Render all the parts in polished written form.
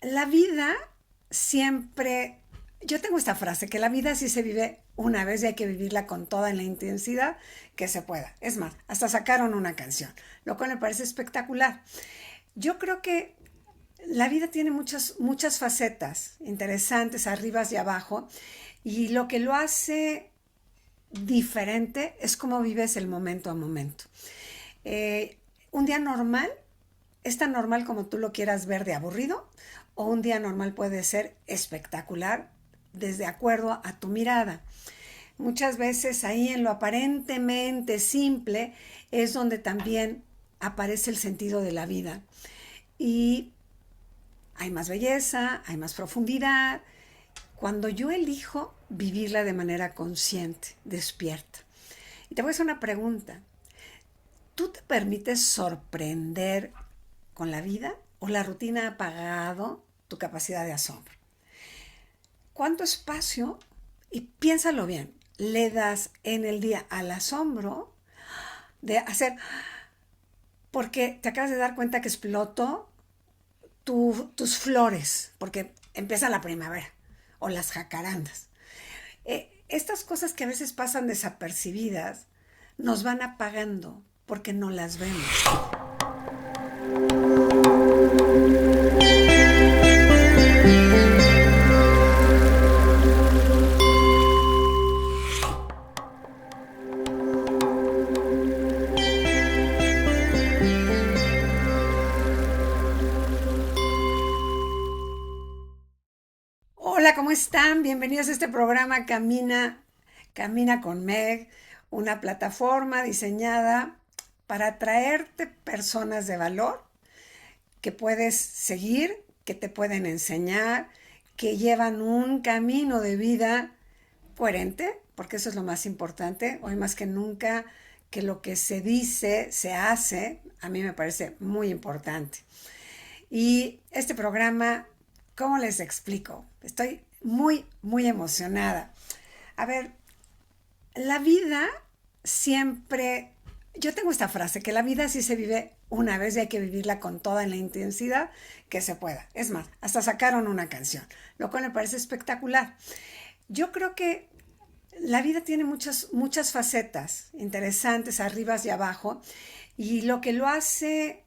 La vida siempre, yo tengo esta frase, que la vida sí se vive una vez y hay que vivirla con toda la intensidad que se pueda. Es más, hasta sacaron una canción, lo cual me parece espectacular. Yo creo que la vida tiene muchas facetas interesantes, arriba y abajo, y lo que lo hace diferente es cómo vives el momento a momento. Eh, un día normal es tan normal como tú lo quieras ver de aburrido, o un día normal puede ser espectacular desde acuerdo a tu mirada. Muchas veces ahí en lo aparentemente simple es donde también aparece el sentido de la vida. Y hay más belleza, hay más profundidad, cuando yo elijo vivirla de manera consciente, despierta. Y te voy a hacer una pregunta. ¿Tú te permites sorprender con la vida o la rutina ha apagado tu capacidad de asombro? ¿Cuánto espacio, y piénsalo bien, le das en el día al asombro de hacer, porque te acabas de dar cuenta que explotó tus flores, porque empieza la primavera, o las jacarandas? Estas cosas que a veces pasan desapercibidas nos van apagando porque no las vemos. Hola, ¿cómo están? Bienvenidos a este programa Camina con Meg, una plataforma diseñada para atraerte personas de valor que puedes seguir, que te pueden enseñar, que llevan un camino de vida coherente, porque eso es lo más importante, hoy más que nunca, que lo que se dice, se hace, a mí me parece muy importante. Y este programa, ¿cómo les explico? Estoy muy emocionada. A ver, la vida siempre, yo tengo esta frase, que la vida sí se vive una vez y hay que vivirla con toda la intensidad que se pueda. Es más, hasta sacaron una canción, lo cual me parece espectacular. Yo creo que la vida tiene muchas facetas interesantes, arriba y abajo, y lo que lo hace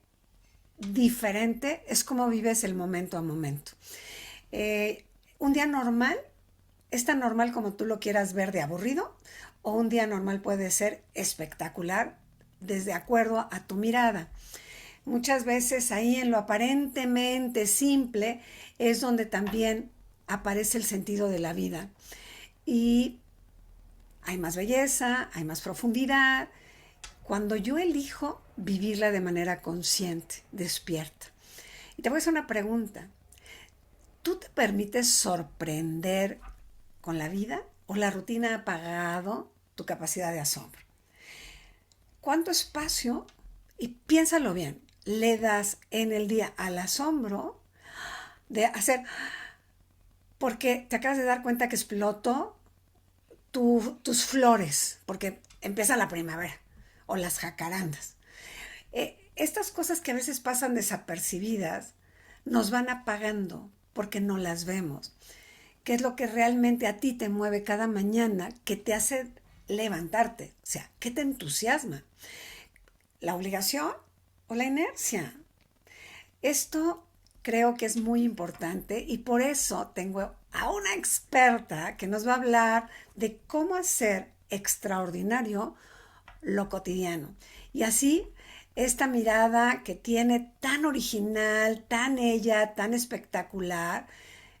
diferente es cómo vives el momento a momento. Un día normal es tan normal como tú lo quieras ver de aburrido, o un día normal puede ser espectacular desde acuerdo a tu mirada. Muchas veces ahí en lo aparentemente simple es donde también aparece el sentido de la vida. Y hay más belleza, hay más profundidad, cuando yo elijo vivirla de manera consciente, despierta. Y te voy a hacer una pregunta. ¿Tú te permites sorprender con la vida o la rutina ha apagado tu capacidad de asombro? ¿Cuánto espacio, y piénsalo bien, le das en el día al asombro de hacer, porque te acabas de dar cuenta que explotó tus flores, porque empieza la primavera, o las jacarandas? Estas cosas que a veces pasan desapercibidas nos van apagando porque no las vemos. ¿Qué es lo que realmente a ti te mueve cada mañana, que te hace levantarte? O sea, ¿qué te entusiasma? ¿La obligación o la inercia? Esto creo que es muy importante, y por eso tengo a una experta que nos va a hablar de cómo hacer extraordinario lo cotidiano. Y así, esta mirada que tiene tan original, tan ella, tan espectacular,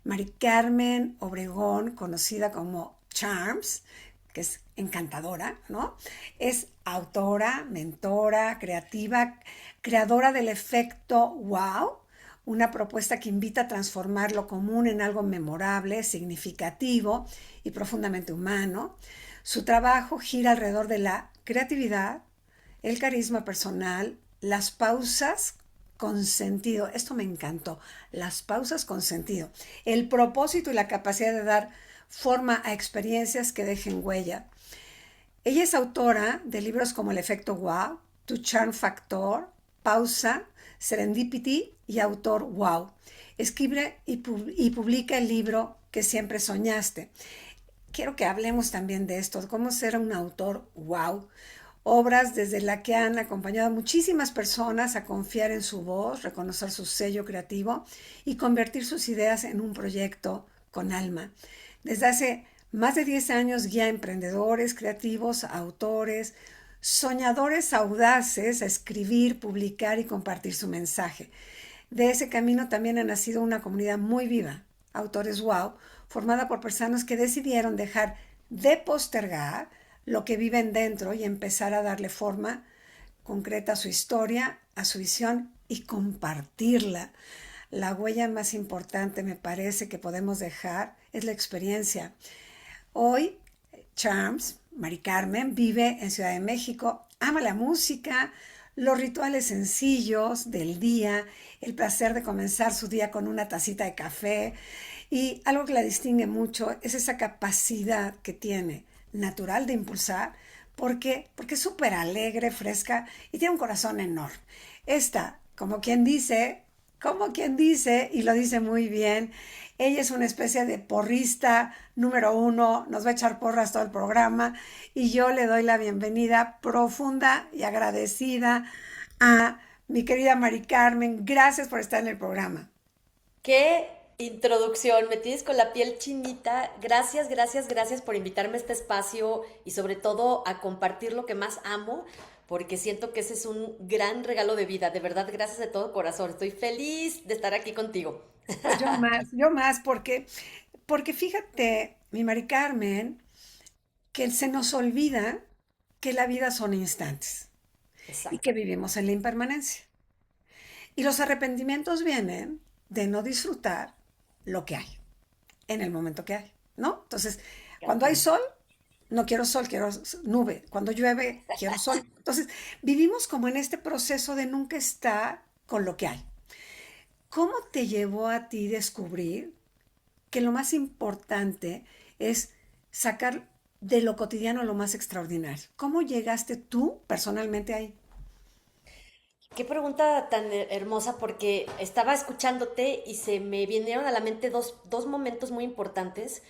Mari Carmen Obregón, conocida como Charms, que es encantadora, ¿no? Es autora, mentora, creativa, creadora del efecto wow, una propuesta que invita a transformar lo común en algo memorable, significativo y profundamente humano. Su trabajo gira alrededor de la creatividad, el carisma personal, las pausas con sentido. Esto me encantó, las pausas con sentido, el propósito y la capacidad de dar forma a experiencias que dejen huella. Ella es autora de libros como El efecto wow, Tu Charm Factor, Pausa, Serendipity y Autor Wow. Escribe y publica el libro que siempre soñaste. Quiero que hablemos también de esto, de cómo ser un autor wow. Obras desde la que han acompañado a muchísimas personas a confiar en su voz, reconocer su sello creativo y convertir sus ideas en un proyecto con alma. Desde hace más de 10 años guía a emprendedores, creativos, autores, soñadores audaces a escribir, publicar y compartir su mensaje. De ese camino también ha nacido una comunidad muy viva, Autores Wow, formada por personas que decidieron dejar de postergar lo que viven dentro y empezar a darle forma concreta a su historia, a su visión y compartirla. La huella más importante, me parece, que podemos dejar es la experiencia. Hoy, Charms, Mari Carmen, vive en Ciudad de México, ama la música, los rituales sencillos del día, el placer de comenzar su día con una tacita de café y algo que la distingue mucho es esa capacidad que tiene natural de impulsar porque es súper alegre, fresca y tiene un corazón enorme. Esta, como quien dice, y lo dice muy bien, ella es una especie de porrista número uno, nos va a echar porras todo el programa y yo le doy la bienvenida profunda y agradecida a mi querida Mari Carmen. Gracias por estar en el programa. Qué introducción, me tienes con la piel chinita. Gracias, gracias, gracias por invitarme a este espacio y sobre todo a compartir lo que más amo, porque siento que ese es un gran regalo de vida. De verdad, gracias de todo corazón. Estoy feliz de estar aquí contigo. Yo más, porque fíjate, mi Mari Carmen, que se nos olvida que la vida son instantes y Exacto. que vivimos en la impermanencia. Y los arrepentimientos vienen de no disfrutar lo que hay, en el momento que hay, ¿no? Entonces, cuando hay sol, no quiero sol, quiero nube. Cuando llueve, quiero sol. Entonces, vivimos como en este proceso de nunca estar con lo que hay. ¿Cómo te llevó a ti descubrir que lo más importante es sacar de lo cotidiano lo más extraordinario? ¿Cómo llegaste tú personalmente ahí? Qué pregunta tan hermosa porque estaba escuchándote y se me vinieron a la mente dos momentos muy importantes.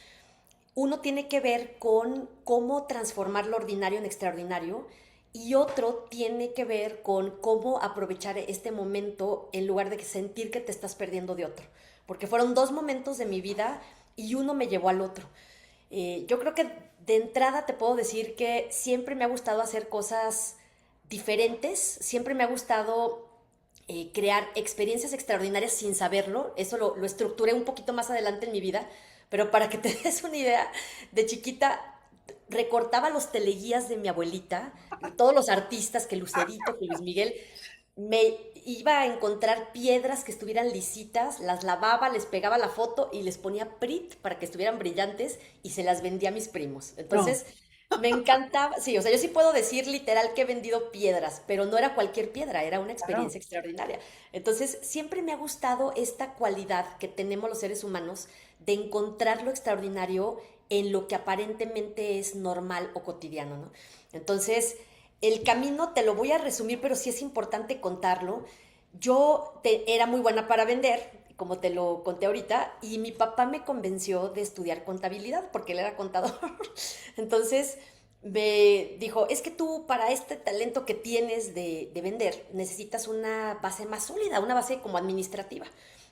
Uno tiene que ver con cómo transformar lo ordinario en extraordinario y otro tiene que ver con cómo aprovechar este momento en lugar de sentir que te estás perdiendo de otro. Porque fueron dos momentos de mi vida y uno me llevó al otro. Yo creo que de entrada te puedo decir que siempre me ha gustado hacer cosas diferentes, siempre me ha gustado crear experiencias extraordinarias sin saberlo. Eso lo estructuré un poquito más adelante en mi vida, pero para que te des una idea, de chiquita recortaba los teleguías de mi abuelita, todos los artistas, que Lucerito, que Luis Miguel, me iba a encontrar piedras que estuvieran lisitas, las lavaba, les pegaba la foto y les ponía Prit para que estuvieran brillantes y se las vendía a mis primos. No, Entonces, me encantaba, sí, o sea, yo sí puedo decir literal que he vendido piedras, pero no era cualquier piedra, era una claro. experiencia extraordinaria. Entonces, siempre me ha gustado esta cualidad que tenemos los seres humanos de encontrar lo extraordinario en lo que aparentemente es normal o cotidiano, ¿no? Entonces, el camino te lo voy a resumir, pero sí es importante contarlo. Era muy buena para vender, como te lo conté ahorita, y mi papá me convenció de estudiar contabilidad porque él era contador. Entonces me dijo, es que tú para este talento que tienes de vender necesitas una base más sólida, una base como administrativa.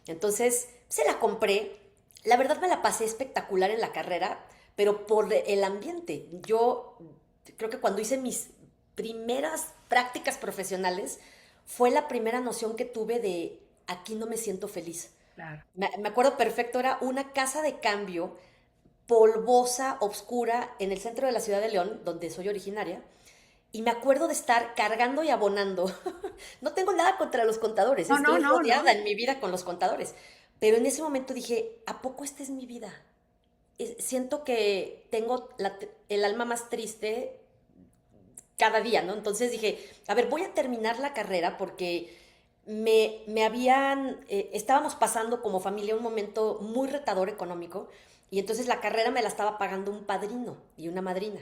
Entonces se la compré. La verdad me la pasé espectacular en la carrera, pero por el ambiente. Yo creo que cuando hice mis primeras prácticas profesionales fue la primera noción que tuve de aquí no me siento feliz. Claro. Me acuerdo perfecto, era una casa de cambio polvosa, oscura, en el centro de la ciudad de León, donde soy originaria, y me acuerdo de estar cargando y abonando. No tengo nada contra los contadores, No, no, estoy no, rodeada no. en mi vida con los contadores, pero en ese momento dije, ¿a poco esta es mi vida? Siento que tengo el alma más triste cada día, ¿no? Entonces dije, a ver, voy a terminar la carrera porque estábamos pasando como familia un momento muy retador económico y entonces la carrera me la estaba pagando un padrino y una madrina.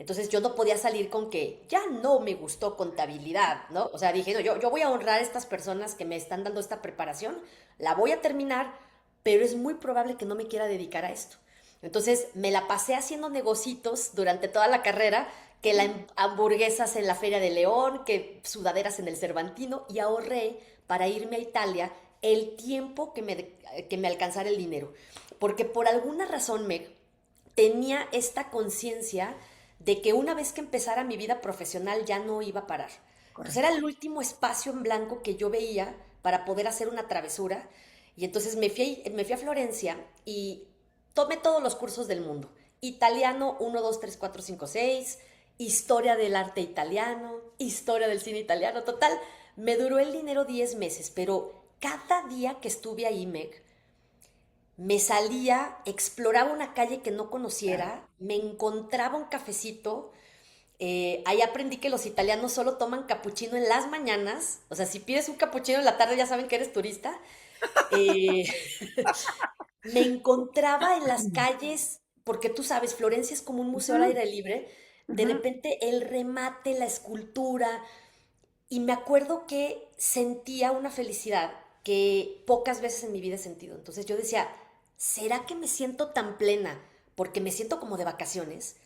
Entonces yo no podía salir con que ya no me gustó contabilidad, ¿no? O sea, dije, no, yo voy a honrar a estas personas que me están dando esta preparación, la voy a terminar, pero es muy probable que no me quiera dedicar a esto. Entonces me la pasé haciendo negocitos durante toda la carrera, que hamburguesas en la Feria de León, que sudaderas en el Cervantino, y ahorré para irme a Italia el tiempo que me alcanzara el dinero. Porque por alguna razón me tenía esta conciencia de que una vez que empezara mi vida profesional ya no iba a parar. Entonces era Correcto. el último espacio en blanco que yo veía para poder hacer una travesura. Y entonces me fui a Florencia y tomé todos los cursos del mundo. Italiano 1, 2, 3, 4, 5, 6, historia del arte italiano, historia del cine italiano. Total, me duró el dinero 10 meses, pero cada día que estuve ahí, Meg, me salía, exploraba una calle que no Claro. conociera, me encontraba un cafecito. Ahí aprendí que los italianos solo toman capuchino en las mañanas. O sea, si pides un capuchino en la tarde ya saben que eres turista. Eh, Me encontraba en las calles, porque tú sabes, Florencia es como un museo al Ujú, aire libre. De ujú. repente el remate, la escultura, y me acuerdo que sentía una felicidad que pocas veces en mi vida he sentido. Entonces yo decía, ¿será que me siento tan plena porque me siento como de vacaciones?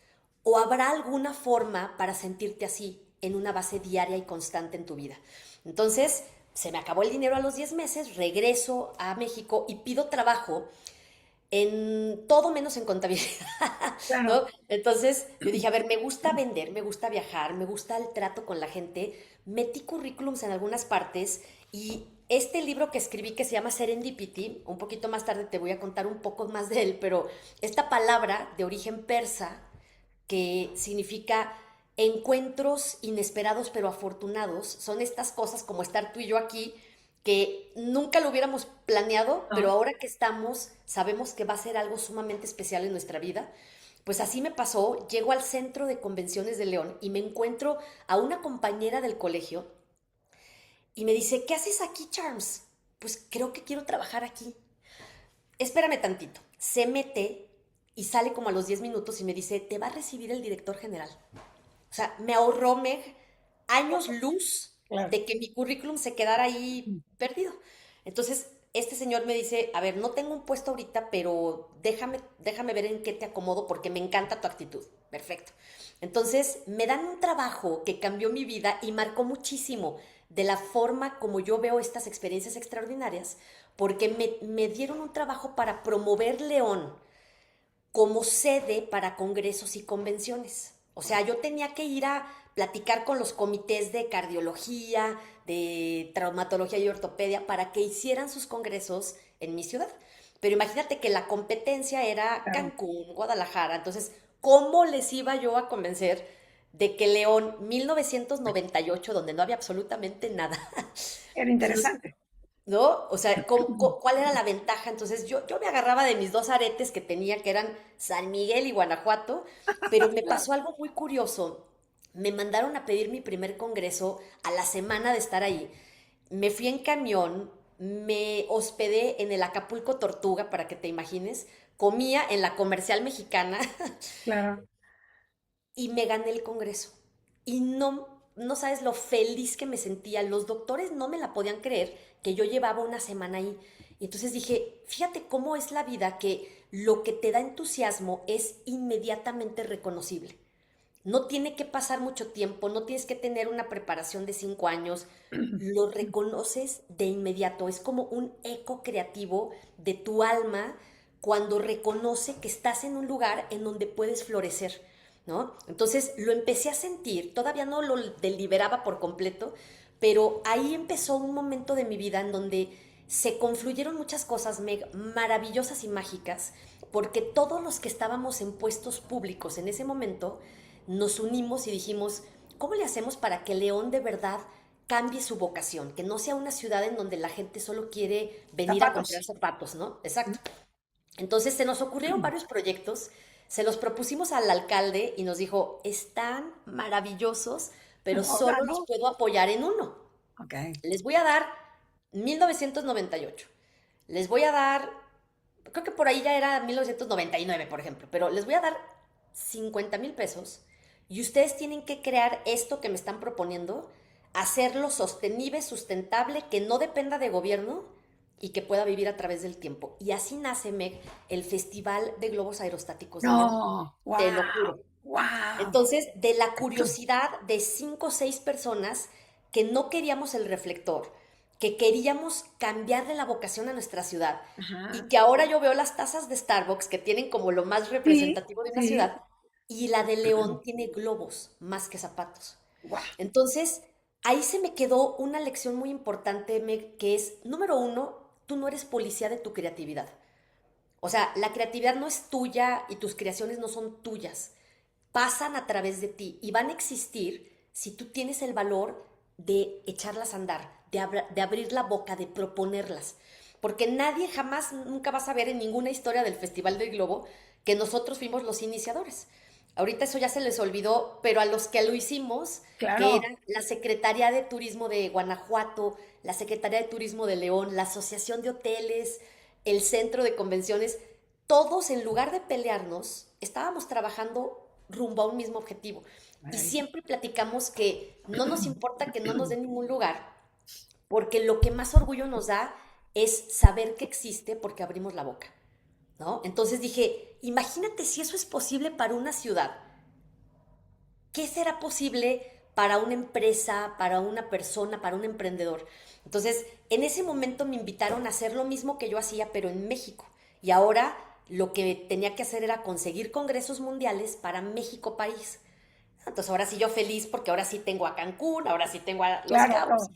¿O habrá alguna forma para sentirte así en una base diaria y constante en tu vida? Entonces se me acabó el dinero a los 10 meses, regreso a México y pido trabajo en todo menos en contabilidad, Claro. ¿no? Entonces yo dije, a ver, me gusta vender, me gusta viajar, me gusta el trato con la gente. Metí currículums en algunas partes y este libro que escribí que se llama Serendipity, un poquito más tarde te voy a contar un poco más de él, pero esta palabra de origen persa que significa encuentros inesperados pero afortunados, son estas cosas como estar tú y yo aquí que nunca lo hubiéramos planeado, pero No. ahora que estamos, sabemos que va a ser algo sumamente especial en nuestra vida. Pues así me pasó, llego al centro de convenciones de León y me encuentro a una compañera del colegio y me dice, ¿qué haces aquí, Charms? Pues creo que quiero trabajar aquí. Espérame tantito. Se mete y sale como a los 10 minutos y me dice, te va a recibir el director general. O sea, me ahorró Meg años luz Claro. de que mi currículum se quedara ahí perdido. Entonces, este señor me dice, a ver, no tengo un puesto ahorita, pero déjame ver en qué te acomodo porque me encanta tu actitud. Perfecto. Entonces, me dan un trabajo que cambió mi vida y marcó muchísimo de la forma como yo veo estas experiencias extraordinarias, porque me dieron un trabajo para promover León como sede para congresos y convenciones. O sea, yo tenía que ir a platicar con los comités de cardiología, de traumatología y ortopedia para que hicieran sus congresos en mi ciudad. Pero imagínate que la competencia era Claro. Cancún, Guadalajara. Entonces, ¿cómo les iba yo a convencer de que León 1998, donde no había absolutamente nada, Era nos interesante. ¿no? O sea, ¿cuál era la ventaja? Entonces yo me agarraba de mis dos aretes que tenía, que eran San Miguel y Guanajuato, pero me Claro. pasó algo muy curioso. Me mandaron a pedir mi primer congreso a la semana de estar ahí. Me fui en camión, me hospedé en el Acapulco Tortuga, para que te imagines, comía en la Comercial Mexicana Claro. y me gané el congreso. Y no sabes lo feliz que me sentía. Los doctores no me la podían creer que yo llevaba una semana ahí. Y entonces dije, fíjate cómo es la vida, que lo que te da entusiasmo es inmediatamente reconocible. No tiene que pasar mucho tiempo, no tienes que tener una preparación de 5 años, lo reconoces de inmediato. Es como un eco creativo de tu alma cuando reconoce que estás en un lugar en donde puedes florecer, ¿no? Entonces lo empecé a sentir, todavía no lo deliberaba por completo, pero ahí empezó un momento de mi vida en donde se confluyeron muchas cosas maravillosas y mágicas, porque todos los que estábamos en puestos públicos en ese momento nos unimos y dijimos, ¿cómo le hacemos para que León de verdad cambie su vocación? Que no sea una ciudad en donde la gente solo quiere venir a Zapatos. comprar zapatos, ¿no? Exacto. Entonces se nos ocurrieron varios proyectos, se los propusimos al alcalde y nos dijo, están maravillosos, pero O sea, solo los no. puedo apoyar en uno. Ok. Les voy a dar 1998. Les voy a dar, creo que por ahí ya era 1999, por ejemplo, pero les voy a dar 50,000 pesos y ustedes tienen que crear esto que me están proponiendo, hacerlo sostenible, sustentable, que no dependa de gobierno y que pueda vivir a través del tiempo. Y así nace, Meg, el Festival de Globos Aerostáticos de León. No, Te lo wow, juro. wow. Entonces, de la curiosidad de 5 o 6 personas que no queríamos el reflector, que queríamos cambiarle la vocación a nuestra ciudad, y Ajá. que ahora yo veo las tazas de Starbucks que tienen como lo más Sí, representativo de una sí. ciudad, y la de León tiene globos más que zapatos. Wow. Entonces, ahí se me quedó una lección muy importante, Meg, que es, número uno, tú no eres policía de tu creatividad. O sea, la creatividad no es tuya y tus creaciones no son tuyas. Pasan a través de ti y van a existir si tú tienes el valor de echarlas a andar, de abrir la boca, de proponerlas. Porque nadie jamás, nunca va a saber en ninguna historia del Festival del Globo que nosotros fuimos los iniciadores. Ahorita eso ya se les olvidó, pero a los que lo hicimos, que Claro. eran la Secretaría de Turismo de Guanajuato, la Secretaría de Turismo de León, la Asociación de Hoteles, el Centro de Convenciones, todos en lugar de pelearnos, estábamos trabajando rumbo a un mismo objetivo. Y Maravilloso. siempre platicamos que no nos importa que no nos den ningún lugar, porque lo que más orgullo nos da es saber que existe porque abrimos la boca, ¿no? Entonces dije, imagínate si eso es posible para una ciudad, ¿qué será posible para una empresa, para una persona, para un emprendedor? Entonces, en ese momento me invitaron a hacer lo mismo que yo hacía, pero en México. Y ahora lo que tenía que hacer era conseguir congresos mundiales para México país. Entonces, ahora sí yo feliz porque ahora sí tengo a Cancún, ahora sí tengo a Los Cabos, Claro,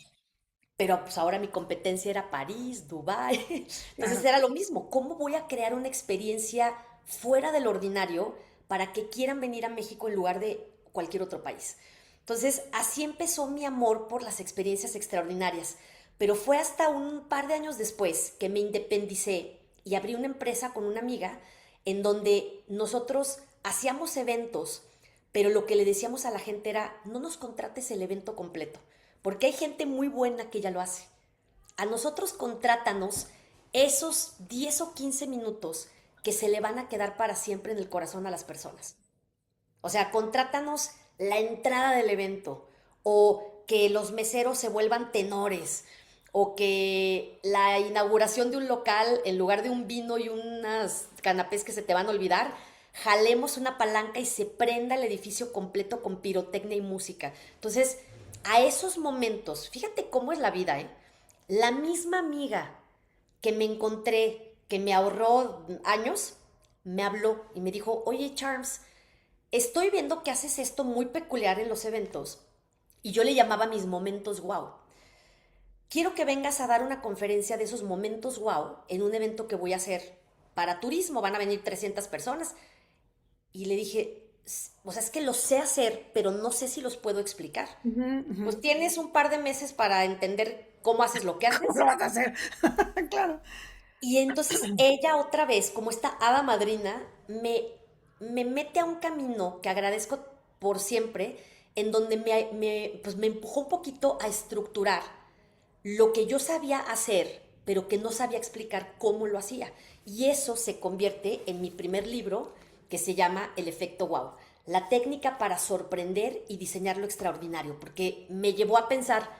pero pues ahora mi competencia era París, Dubái. Entonces claro. era lo mismo. ¿Cómo voy a crear una experiencia fuera del ordinario para que quieran venir a México en lugar de cualquier otro país? Entonces así empezó mi amor por las experiencias extraordinarias. Pero fue hasta un par de años después que me independicé y abrí una empresa con una amiga en donde nosotros hacíamos eventos, pero lo que le decíamos a la gente era, no nos contrates el evento completo, porque hay gente muy buena que ya lo hace. A nosotros contrátanos esos 10 o 15 minutos que se le van a quedar para siempre en el corazón a las personas. O sea, contrátanos la entrada del evento, o que los meseros se vuelvan tenores, o que la inauguración de un local, en lugar de un vino y unas canapés que se te van a olvidar, jalemos una palanca y se prenda el edificio completo con pirotecnia y música. Entonces, a esos momentos, fíjate cómo es la vida, ¿eh? La misma amiga que me encontré, que me ahorró años, me habló y me dijo, oye Charms, estoy viendo que haces esto muy peculiar en los eventos, y yo le llamaba mis momentos wow. Quiero que vengas a dar una conferencia de esos momentos wow en un evento que voy a hacer para turismo, van a venir 300 personas. Y le dije, o sea, es que los sé hacer, pero no sé si los puedo explicar. Ujú, ujú. Pues tienes un par de meses para entender cómo haces lo que ¿Cómo lo haces. vas a hacer? Claro. Y entonces ella otra vez, como esta hada madrina, me mete a un camino que agradezco por siempre, en donde pues me empujó un poquito a estructurar lo que yo sabía hacer, pero que no sabía explicar cómo lo hacía. Y eso se convierte en mi primer libro, que se llama El efecto wow, la técnica para sorprender y diseñar lo extraordinario, porque me llevó a pensar,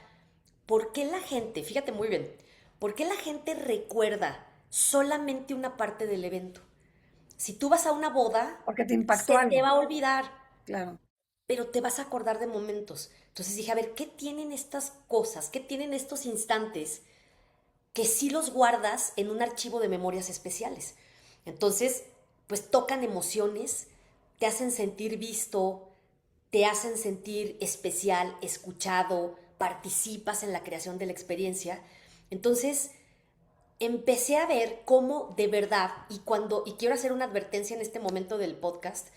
¿por qué la gente, fíjate muy bien, por qué la gente recuerda solamente una parte del evento? Si tú vas a una boda, Porque te impactó se te algo. va a olvidar, Claro. pero te vas a acordar de momentos. Entonces dije, a ver, ¿qué tienen estas cosas? ¿Qué tienen estos instantes que sí los guardas en un archivo de memorias especiales? Entonces, pues tocan emociones, te hacen sentir visto, te hacen sentir especial, escuchado, participas en la creación de la experiencia. Entonces, empecé a ver cómo de verdad, y quiero hacer una advertencia en este momento del podcast,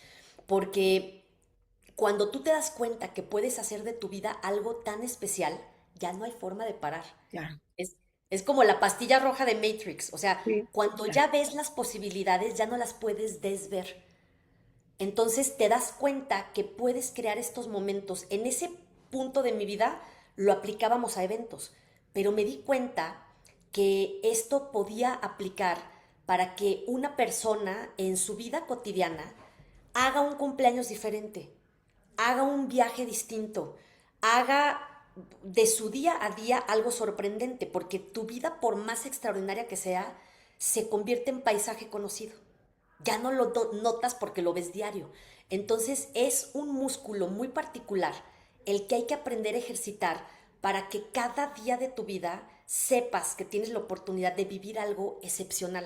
porque cuando tú te das cuenta que puedes hacer de tu vida algo tan especial, ya no hay forma de parar. Claro. Es, es como la pastilla roja de Matrix, o sea, Sí. cuando Claro. ya ves las posibilidades, ya no las puedes desver. Entonces te das cuenta que puedes crear estos momentos. En ese punto de mi vida lo aplicábamos a eventos, pero me di cuenta que esto podía aplicar para que una persona en su vida cotidiana haga un cumpleaños diferente, haga un viaje distinto, haga de su día a día algo sorprendente, porque tu vida, por más extraordinaria que sea, se convierte en paisaje conocido. Ya no lo notas porque lo ves diario. Entonces es un músculo muy particular el que hay que aprender a ejercitar para que cada día de tu vida sepas que tienes la oportunidad de vivir algo excepcional,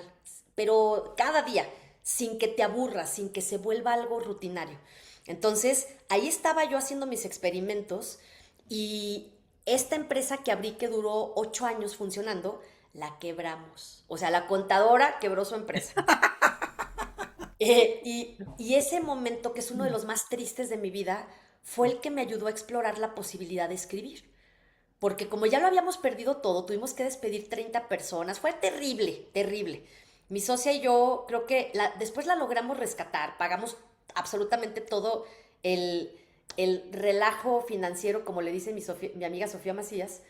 pero cada día, sin que te aburras, sin que se vuelva algo rutinario. Entonces, ahí estaba yo haciendo mis experimentos y esta empresa que abrí, que duró 8 años funcionando, la quebramos. O sea, la contadora quebró su empresa. Y ese momento, que es uno de los más tristes de mi vida, fue el que me ayudó a explorar la posibilidad de escribir. Porque como ya lo habíamos perdido todo, tuvimos que despedir 30 personas. Fue terrible, terrible. Mi socia y yo creo que después la logramos rescatar. Pagamos absolutamente todo el, el relajo financiero, como le dice mi amiga Sofía Macías.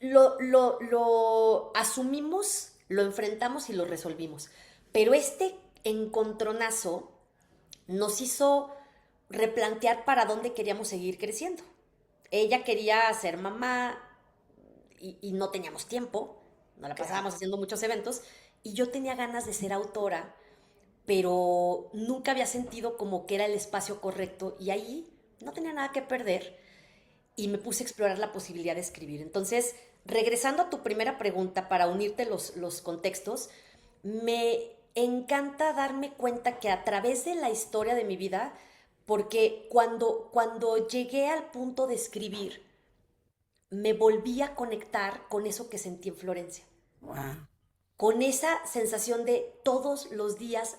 Lo asumimos, lo enfrentamos y lo resolvimos. Pero este encontronazo nos hizo replantear para dónde queríamos seguir creciendo. Ella quería ser mamá y no teníamos tiempo, nos la pasábamos haciendo muchos eventos, y yo tenía ganas de ser autora, pero nunca había sentido como que era el espacio correcto, y ahí no tenía nada que perder y me puse a explorar la posibilidad de escribir. Entonces, regresando a tu primera pregunta, para unirte los contextos, me encanta darme cuenta que a través de la historia de mi vida, porque cuando llegué al punto de escribir, me volví a conectar con eso que sentí en Florencia, Wow. con esa sensación de todos los días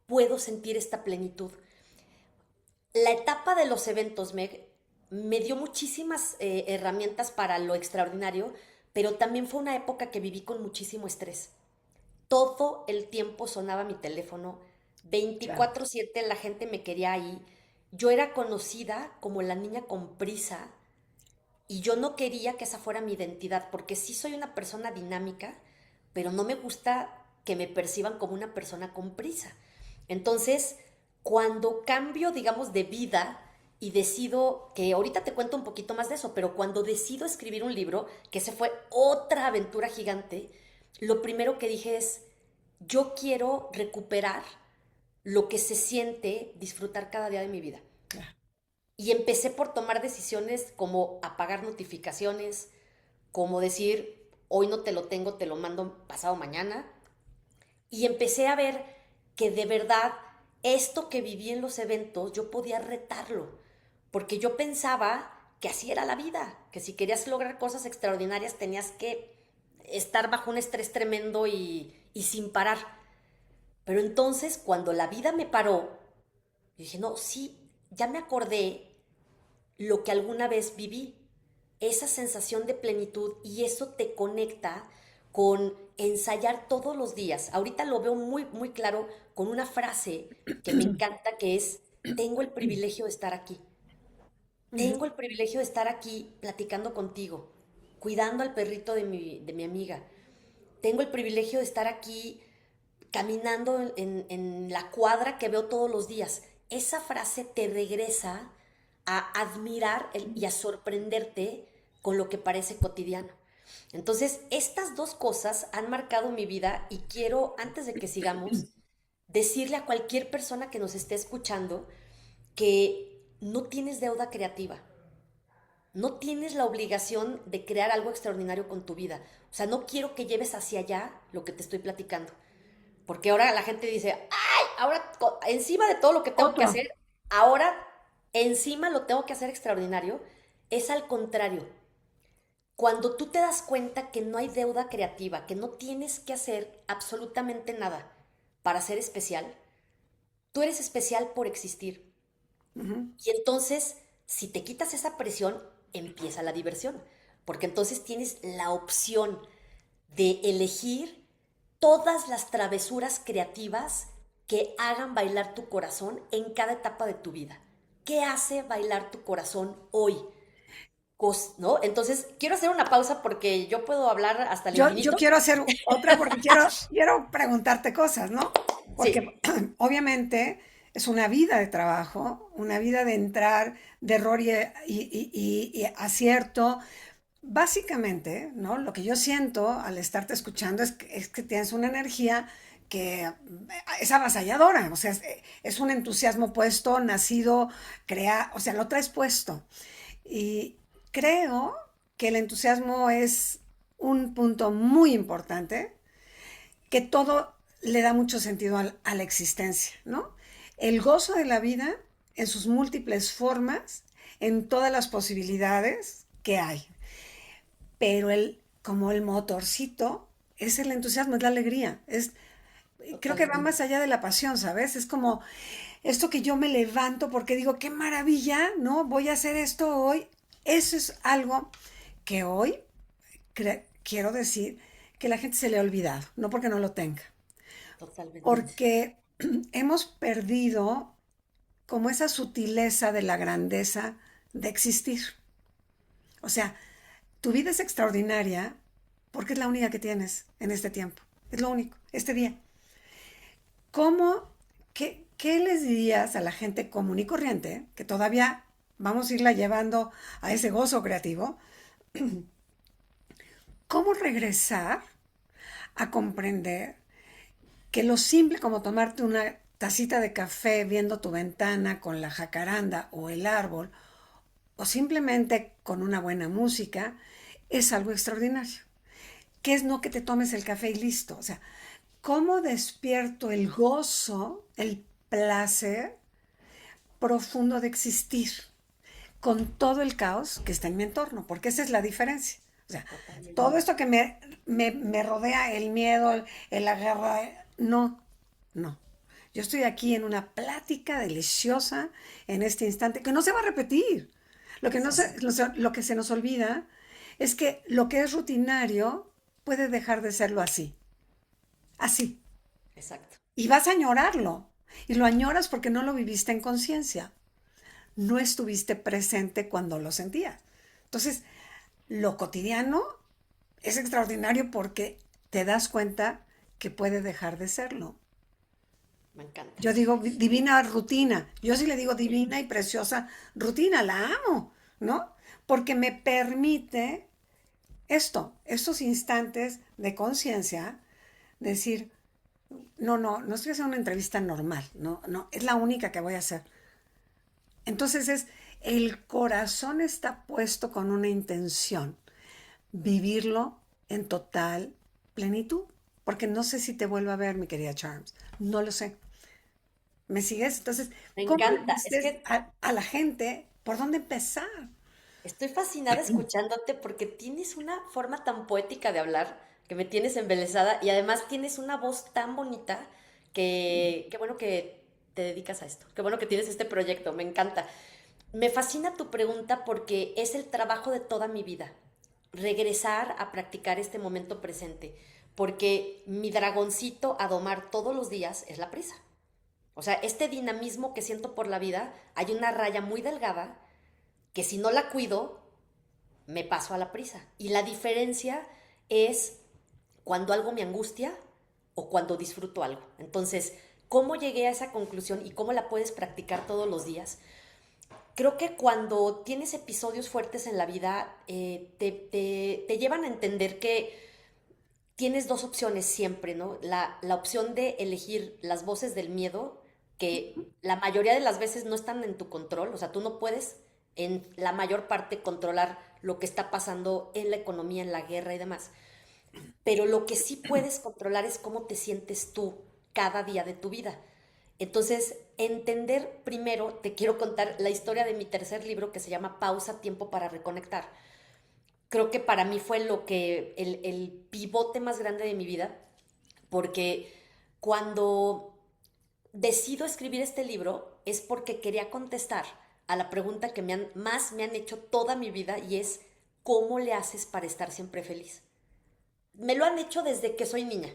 puedo sentir esta plenitud. La etapa de los eventos me dio muchísimas herramientas para lo extraordinario, pero también fue una época que viví con muchísimo estrés. Todo el tiempo sonaba mi teléfono, Claro. 24/7 la gente me quería ahí. Yo era conocida como la niña con prisa y yo no quería que esa fuera mi identidad, porque sí soy una persona dinámica, pero no me gusta que me perciban como una persona con prisa. Entonces, cuando cambio, digamos, de vida y decido, que ahorita te cuento un poquito más de eso, pero cuando decido escribir un libro, que se fue otra aventura gigante, lo primero que dije es, yo quiero recuperar lo que se siente disfrutar cada día de mi vida. Claro. Y empecé por tomar decisiones como apagar notificaciones, como decir, hoy no te lo tengo, te lo mando pasado mañana. Y empecé a ver que de verdad esto que viví en los eventos yo podía retarlo, porque yo pensaba que así era la vida, que si querías lograr cosas extraordinarias tenías que estar bajo un estrés tremendo y sin parar. Pero entonces cuando la vida me paró, yo dije, no, sí, ya me acordé lo que alguna vez viví, esa sensación de plenitud, y eso te conecta con ensayar todos los días. Ahorita lo veo muy, muy claro con una frase que me encanta, que es, tengo el privilegio de estar aquí. Tengo el privilegio de estar aquí platicando contigo, cuidando al perrito de mi amiga. Tengo el privilegio de estar aquí caminando en la cuadra que veo todos los días. Esa frase te regresa a admirar y a sorprenderte con lo que parece cotidiano. Entonces, estas dos cosas han marcado mi vida y quiero, antes de que sigamos, decirle a cualquier persona que nos esté escuchando que no tienes deuda creativa. No tienes la obligación de crear algo extraordinario con tu vida. O sea, no quiero que lleves hacia allá lo que te estoy platicando. Porque ahora la gente dice, ay, ahora encima de todo lo que tengo que Otro. hacer, ahora encima lo tengo que hacer extraordinario. Es al contrario. Cuando tú te das cuenta que no hay deuda creativa, que no tienes que hacer absolutamente nada para ser especial, tú eres especial por existir. Ujú. Y entonces, si te quitas esa presión, empieza la diversión. Porque entonces tienes la opción de elegir todas las travesuras creativas que hagan bailar tu corazón en cada etapa de tu vida. ¿Qué hace bailar tu corazón hoy? ¿No? Entonces, quiero hacer una pausa porque yo puedo hablar hasta el Yo infinito. quiero hacer otra porque quiero preguntarte cosas, ¿no? Sí. Porque obviamente es una vida de trabajo, una vida de entrar, de error y acierto. Básicamente, ¿no? Lo que yo siento al estarte escuchando es que tienes una energía que es avasalladora, o sea, es un entusiasmo puesto, nacido, crea, o sea, lo traes puesto. Y creo que el entusiasmo es un punto muy importante, que todo le da mucho sentido a la existencia, ¿no? El gozo de la vida en sus múltiples formas, en todas las posibilidades que hay. Pero como el motorcito, es el entusiasmo, es la alegría. Creo que va Totalmente. más allá de la pasión, ¿sabes? Es como esto que yo me levanto porque digo, qué maravilla, ¿no? Voy a hacer esto hoy. Eso es algo que hoy quiero decir que la gente se le ha olvidado, no porque no lo tenga, Totalmente. porque hemos perdido como esa sutileza de la grandeza de existir. O sea, tu vida es extraordinaria porque es la única que tienes en este tiempo. Es lo único, este día. ¿Cómo, qué les dirías a la gente común y corriente, que todavía vamos a irla llevando a ese gozo creativo? ¿Cómo regresar a comprender que lo simple como tomarte una tacita de café viendo tu ventana con la jacaranda o el árbol, o simplemente con una buena música, es algo extraordinario? ¿Qué es no que te tomes el café y listo? O sea, ¿cómo despierto el gozo, el placer profundo de existir con todo el caos que está en mi entorno? Porque esa es la diferencia. O sea, todo Totalmente. esto que me rodea, el miedo, la guerra, no, no. Yo estoy aquí en una plática deliciosa en este instante que no se va a repetir. Lo que, no se, Exacto. lo que se nos olvida es que lo que es rutinario puede dejar de serlo así, así. Exacto. Y vas a añorarlo. Y lo añoras porque no lo viviste en conciencia. No estuviste presente cuando lo sentías. Entonces, lo cotidiano es extraordinario porque te das cuenta que puede dejar de serlo. Me encanta. Yo digo divina rutina. Yo sí le digo Sí. divina y preciosa rutina. La amo, ¿no? Porque me permite estos instantes de conciencia, decir, no estoy haciendo una entrevista normal, no, es la única que voy a hacer. Entonces el corazón está puesto con una intención, vivirlo en total plenitud. Porque no sé si te vuelvo a ver, mi querida Charms. No lo sé. ¿Me sigues? Entonces, Me ¿cómo le encanta. Es dices que a la gente por dónde empezar? estoy fascinada escuchándote porque tienes una forma tan poética de hablar que me tienes embelesada y además tienes una voz tan bonita que qué bueno que te dedicas a esto. Qué bueno que tienes este proyecto. Me encanta. Me fascina tu pregunta porque es el trabajo de toda mi vida. Regresar a practicar este momento presente. Porque mi dragoncito a domar todos los días es la prisa. O sea, este dinamismo que siento por la vida, hay una raya muy delgada que si no la cuido, me paso a la prisa. Y la diferencia es cuando algo me angustia o cuando disfruto algo. Entonces, ¿cómo llegué a esa conclusión y cómo la puedes practicar todos los días? Creo que cuando tienes episodios fuertes en la vida, te llevan a entender que tienes dos opciones siempre, ¿no? La opción de elegir las voces del miedo, que la mayoría de las veces no están en tu control, o sea, tú no puedes en la mayor parte controlar lo que está pasando en la economía, en la guerra y demás. Pero lo que sí puedes controlar es cómo te sientes tú cada día de tu vida. Entonces, entender primero, te quiero contar la historia de mi tercer libro que se llama Pausa, tiempo para reconectar. Creo que para mí fue el pivote más grande de mi vida, porque cuando decido escribir este libro es porque quería contestar a la pregunta que más me han hecho toda mi vida y es, ¿cómo le haces para estar siempre feliz? Me lo han hecho desde que soy niña.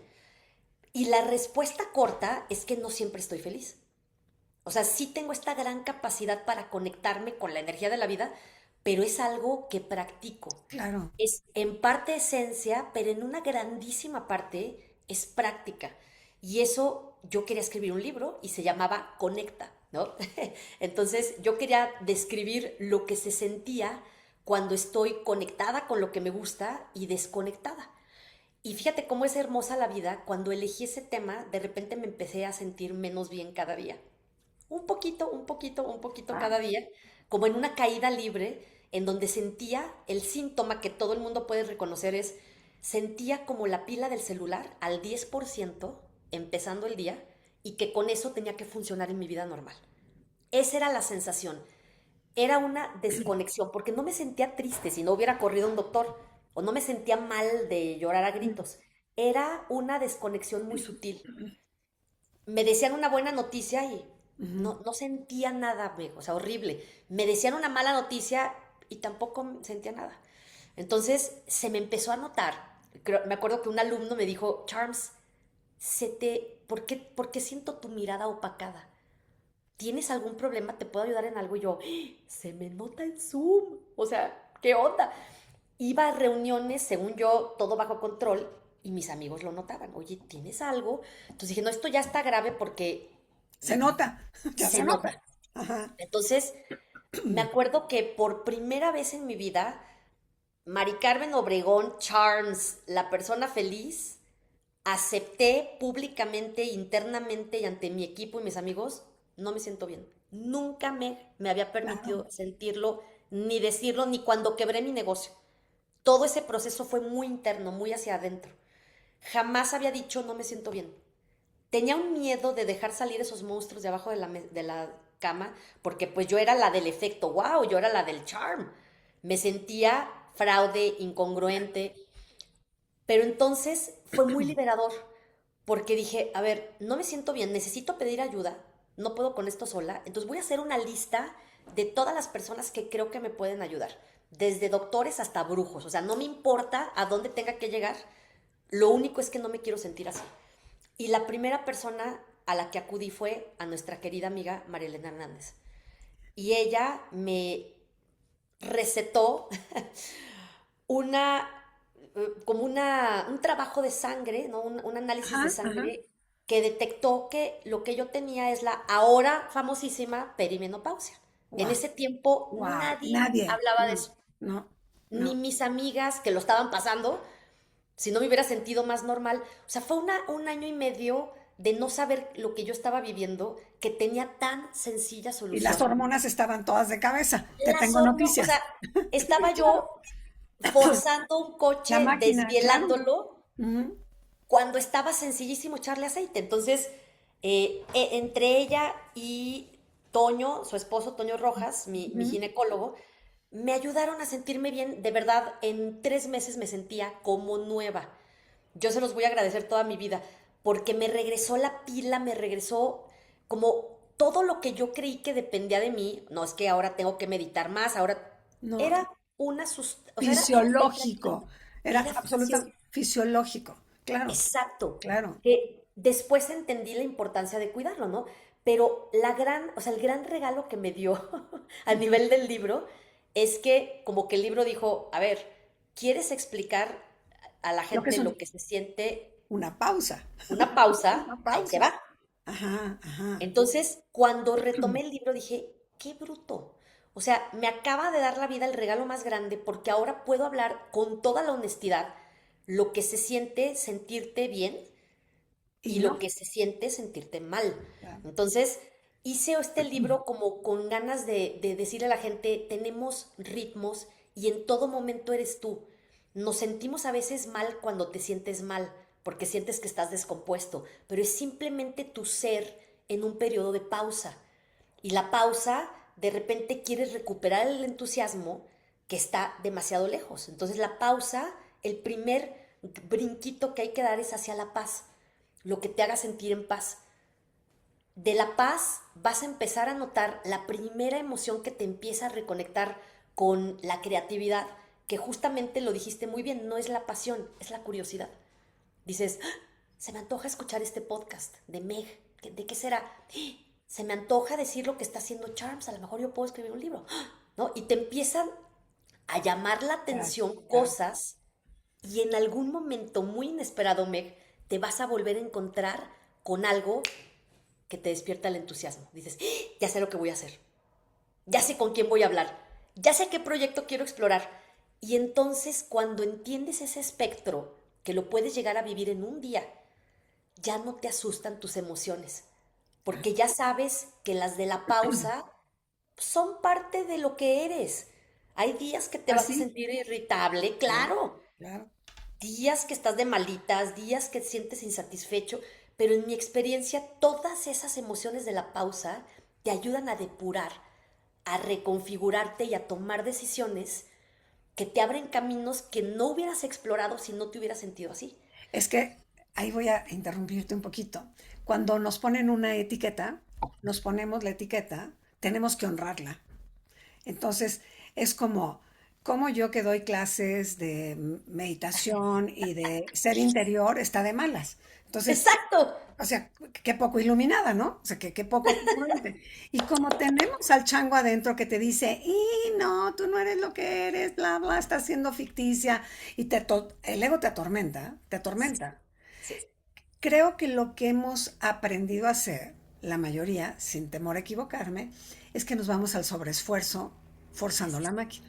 Y la respuesta corta es que no siempre estoy feliz. O sea, sí tengo esta gran capacidad para conectarme con la energía de la vida, pero es algo que practico. Claro. Es en parte esencia, pero en una grandísima parte es práctica. Y eso yo quería escribir un libro y se llamaba Conecta, ¿no? Entonces yo quería describir lo que se sentía cuando estoy conectada con lo que me gusta y desconectada. Y fíjate cómo es hermosa la vida, cuando elegí ese tema, de repente me empecé a sentir menos bien cada día. Un poquito, un poquito, un poquito Ah, cada día, como en una caída libre, en donde sentía el síntoma que todo el mundo puede reconocer es, sentía como la pila del celular al 10% empezando el día y que con eso tenía que funcionar en mi vida normal. Esa era la sensación. Era una desconexión, porque no me sentía triste si no hubiera corrido un doctor, o no me sentía mal de llorar a gritos. Era una desconexión muy sutil. Me decían una buena noticia y ujú. no sentía nada, o sea, horrible. Me decían una mala noticia y tampoco sentía nada. Entonces se me empezó a notar. Me acuerdo que un alumno me dijo, Charms, ¿por qué siento tu mirada opacada? ¿Tienes algún problema? ¿Te puedo ayudar en algo? Y yo, ¡ah! Se me nota en Zoom. O sea, ¿qué onda? Iba a reuniones, según yo, todo bajo control, y mis amigos lo notaban. Oye, ¿tienes algo? Entonces dije, no, esto ya está grave porque Se nota, ya se se nota. nota. Ajá. Entonces, me acuerdo que por primera vez en mi vida, Mari Carmen Obregón Charms, la persona feliz, acepté públicamente, internamente y ante mi equipo y mis amigos, no me siento bien. Nunca me había Claro. permitido sentirlo, ni decirlo, ni cuando quebré mi negocio. Todo ese proceso fue muy interno, muy hacia adentro. Jamás había dicho no me siento bien. Tenía un miedo de dejar salir esos monstruos de abajo de la cama, porque pues yo era la del efecto wow, yo era la del charm. Me sentía fraude, incongruente, pero entonces fue muy liberador, porque dije, a ver, no me siento bien, necesito pedir ayuda, no puedo con esto sola, entonces voy a hacer una lista de todas las personas que creo que me pueden ayudar, desde doctores hasta brujos, o sea, no me importa a dónde tenga que llegar, lo único es que no me quiero sentir así. Y la primera persona a la que acudí fue a nuestra querida amiga María Elena Hernández. Y ella me recetó una, un trabajo de sangre, ¿no? Un análisis de Ajá, ajá. sangre que detectó que lo que yo tenía es la ahora famosísima perimenopausia. En Wow, ese tiempo wow. nadie Nadie. hablaba de No, eso, no, ni no. mis amigas que lo estaban pasando, si no me hubiera sentido más normal. O sea, fue un año y medio de no saber lo que yo estaba viviendo, que tenía tan sencilla Y las solución. hormonas estaban todas de cabeza. Te Las tengo hormonas, o sea, noticias. estaba yo forzando un La coche, máquina, claro. desvielándolo, Ujú. cuando estaba sencillísimo echarle aceite. Entonces, entre ella y Toño, su esposo Toño Rojas, mi Ujú. ginecólogo, me ayudaron a sentirme bien. De verdad, en 3 meses me sentía como nueva. Yo se los voy a agradecer toda mi vida, porque me regresó la pila, me regresó como todo lo que yo creí que dependía de mí. No es que ahora tengo que meditar más, ahora No, era o sea, era fisiológico. Era era absolutamente fisiológico. Claro, exacto. claro. Que después entendí la importancia de cuidarlo, ¿no? Pero o sea, el gran regalo que me dio a nivel del libro es que como que el libro dijo, a ver, ¿quieres explicar a la Lo que es gente lo que se siente una pausa. una pausa? Una Ahí te pausa. va. Ajá, ajá. Entonces, cuando retomé el libro dije, qué bruto. O sea, me acaba de dar la vida el regalo más grande porque ahora puedo hablar con toda la honestidad lo que se siente sentirte bien Y y lo no. que se siente sentirte mal. Claro. Entonces, hice este libro como con ganas de decirle a la gente, tenemos ritmos y en todo momento eres tú. Nos sentimos a veces mal cuando te sientes mal, porque sientes que estás descompuesto, pero es simplemente tu ser en un periodo de pausa. Y la pausa, de repente quieres recuperar el entusiasmo que está demasiado lejos. Entonces la pausa, el primer brinquito que hay que dar es hacia la paz, lo que te haga sentir en paz. De la paz vas a empezar a notar la primera emoción que te empieza a reconectar con la creatividad, que justamente lo dijiste muy bien, no es la pasión, es la curiosidad. Dices, "Ah, se me antoja escuchar este podcast de Meg, ¿de qué será? ¡Ah! Se me antoja decir lo que está haciendo Charms, a lo mejor yo puedo escribir un libro, ¡Ah! ¿No? Y te empiezan a llamar la Claro, atención claro. cosas y en algún momento muy inesperado, Meg, te vas a volver a encontrar con algo que te despierta el entusiasmo. Dices, ¡Ah! Ya sé lo que voy a hacer, ya sé con quién voy a hablar, ya sé qué proyecto quiero explorar. Y entonces cuando entiendes ese espectro, que lo puedes llegar a vivir en un día, ya no te asustan tus emociones, porque ya sabes que las de la pausa son parte de lo que eres. Hay días que te vas a Así, sentir irritable, claro, claro. claro. Días que estás de malitas, días que te sientes insatisfecho, pero en mi experiencia todas esas emociones de la pausa te ayudan a depurar, a reconfigurarte y a tomar decisiones que te abren caminos que no hubieras explorado si no te hubieras sentido así. Es que ahí voy a interrumpirte un poquito. Cuando nos ponen una etiqueta, nos ponemos la etiqueta, tenemos que honrarla. Entonces, es como yo que doy clases de meditación y de ser interior, está de malas. Entonces, Exacto. o sea, qué poco iluminada, ¿no? O sea, qué poco congruente. Y como tenemos al chango adentro que te dice, y no, tú no eres lo que eres, bla, bla, estás siendo ficticia, y el ego te atormenta, te Sí, atormenta. sí. Creo que lo que hemos aprendido a hacer, la mayoría, sin temor a equivocarme, es que nos vamos al sobreesfuerzo forzando la máquina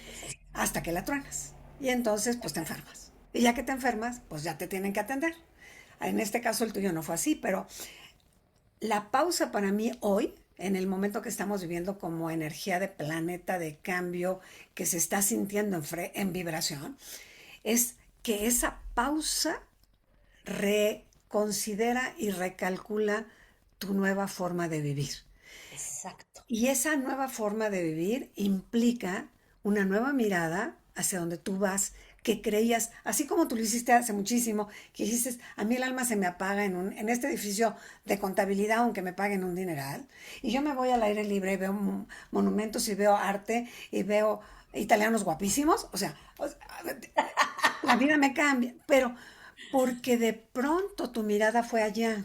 Exacto. hasta que la truenas. Y entonces, pues te enfermas. Y ya que te enfermas, pues ya te tienen que atender. En este caso el tuyo no fue así, pero la pausa para mí hoy, en el momento que estamos viviendo como energía de planeta de cambio que se está sintiendo en vibración, es que esa pausa reconsidera y recalcula tu nueva forma de vivir. Exacto. Y esa nueva forma de vivir implica una nueva mirada hacia donde tú vas, que creías, así como tú lo hiciste hace muchísimo, que dijiste, a mí el alma se me apaga en este edificio de contabilidad, aunque me paguen un dineral, y yo me voy al aire libre y veo monumentos y veo arte y veo italianos guapísimos, la vida me cambia, pero porque de pronto tu mirada fue allá.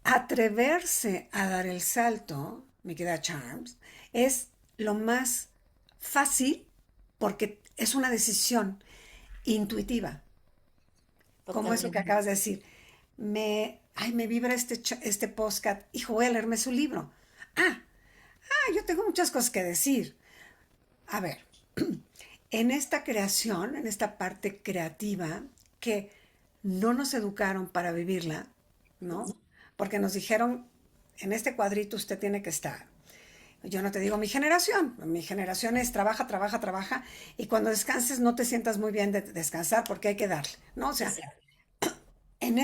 Atreverse a dar el salto, me queda Charms, es lo más fácil porque es una decisión intuitiva, como eso que Totalmente. acabas de decir. Me vibra este podcast, hijo, voy a leerme su libro. Ah, yo tengo muchas cosas que decir. A ver, en esta creación, en esta parte creativa, que no nos educaron para vivirla, ¿no? Porque nos dijeron, en este cuadrito usted tiene que estar. Yo no te digo mi generación es trabaja, trabaja, trabaja, y cuando descanses no te sientas muy bien de descansar porque hay que darle, ¿no? O sea, Exacto. en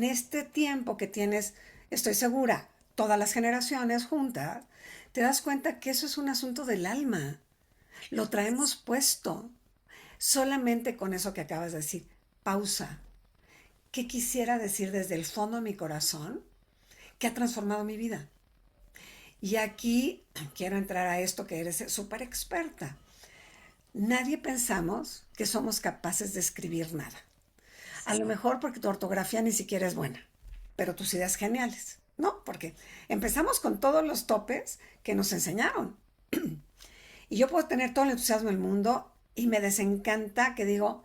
este tiempo que tienes, estoy segura, todas las generaciones juntas, te das cuenta que eso es un asunto del alma, lo traemos puesto, solamente con eso que acabas de decir, pausa. ¿Qué quisiera decir desde el fondo de mi corazón que ha transformado mi vida? Y aquí quiero entrar a esto que eres súper experta. Nadie pensamos que somos capaces de escribir nada. A lo mejor porque tu ortografía ni siquiera es buena, pero tus ideas geniales, ¿no? Porque empezamos con todos los topes que nos enseñaron. Y yo puedo tener todo el entusiasmo del mundo y me desencanta que digo,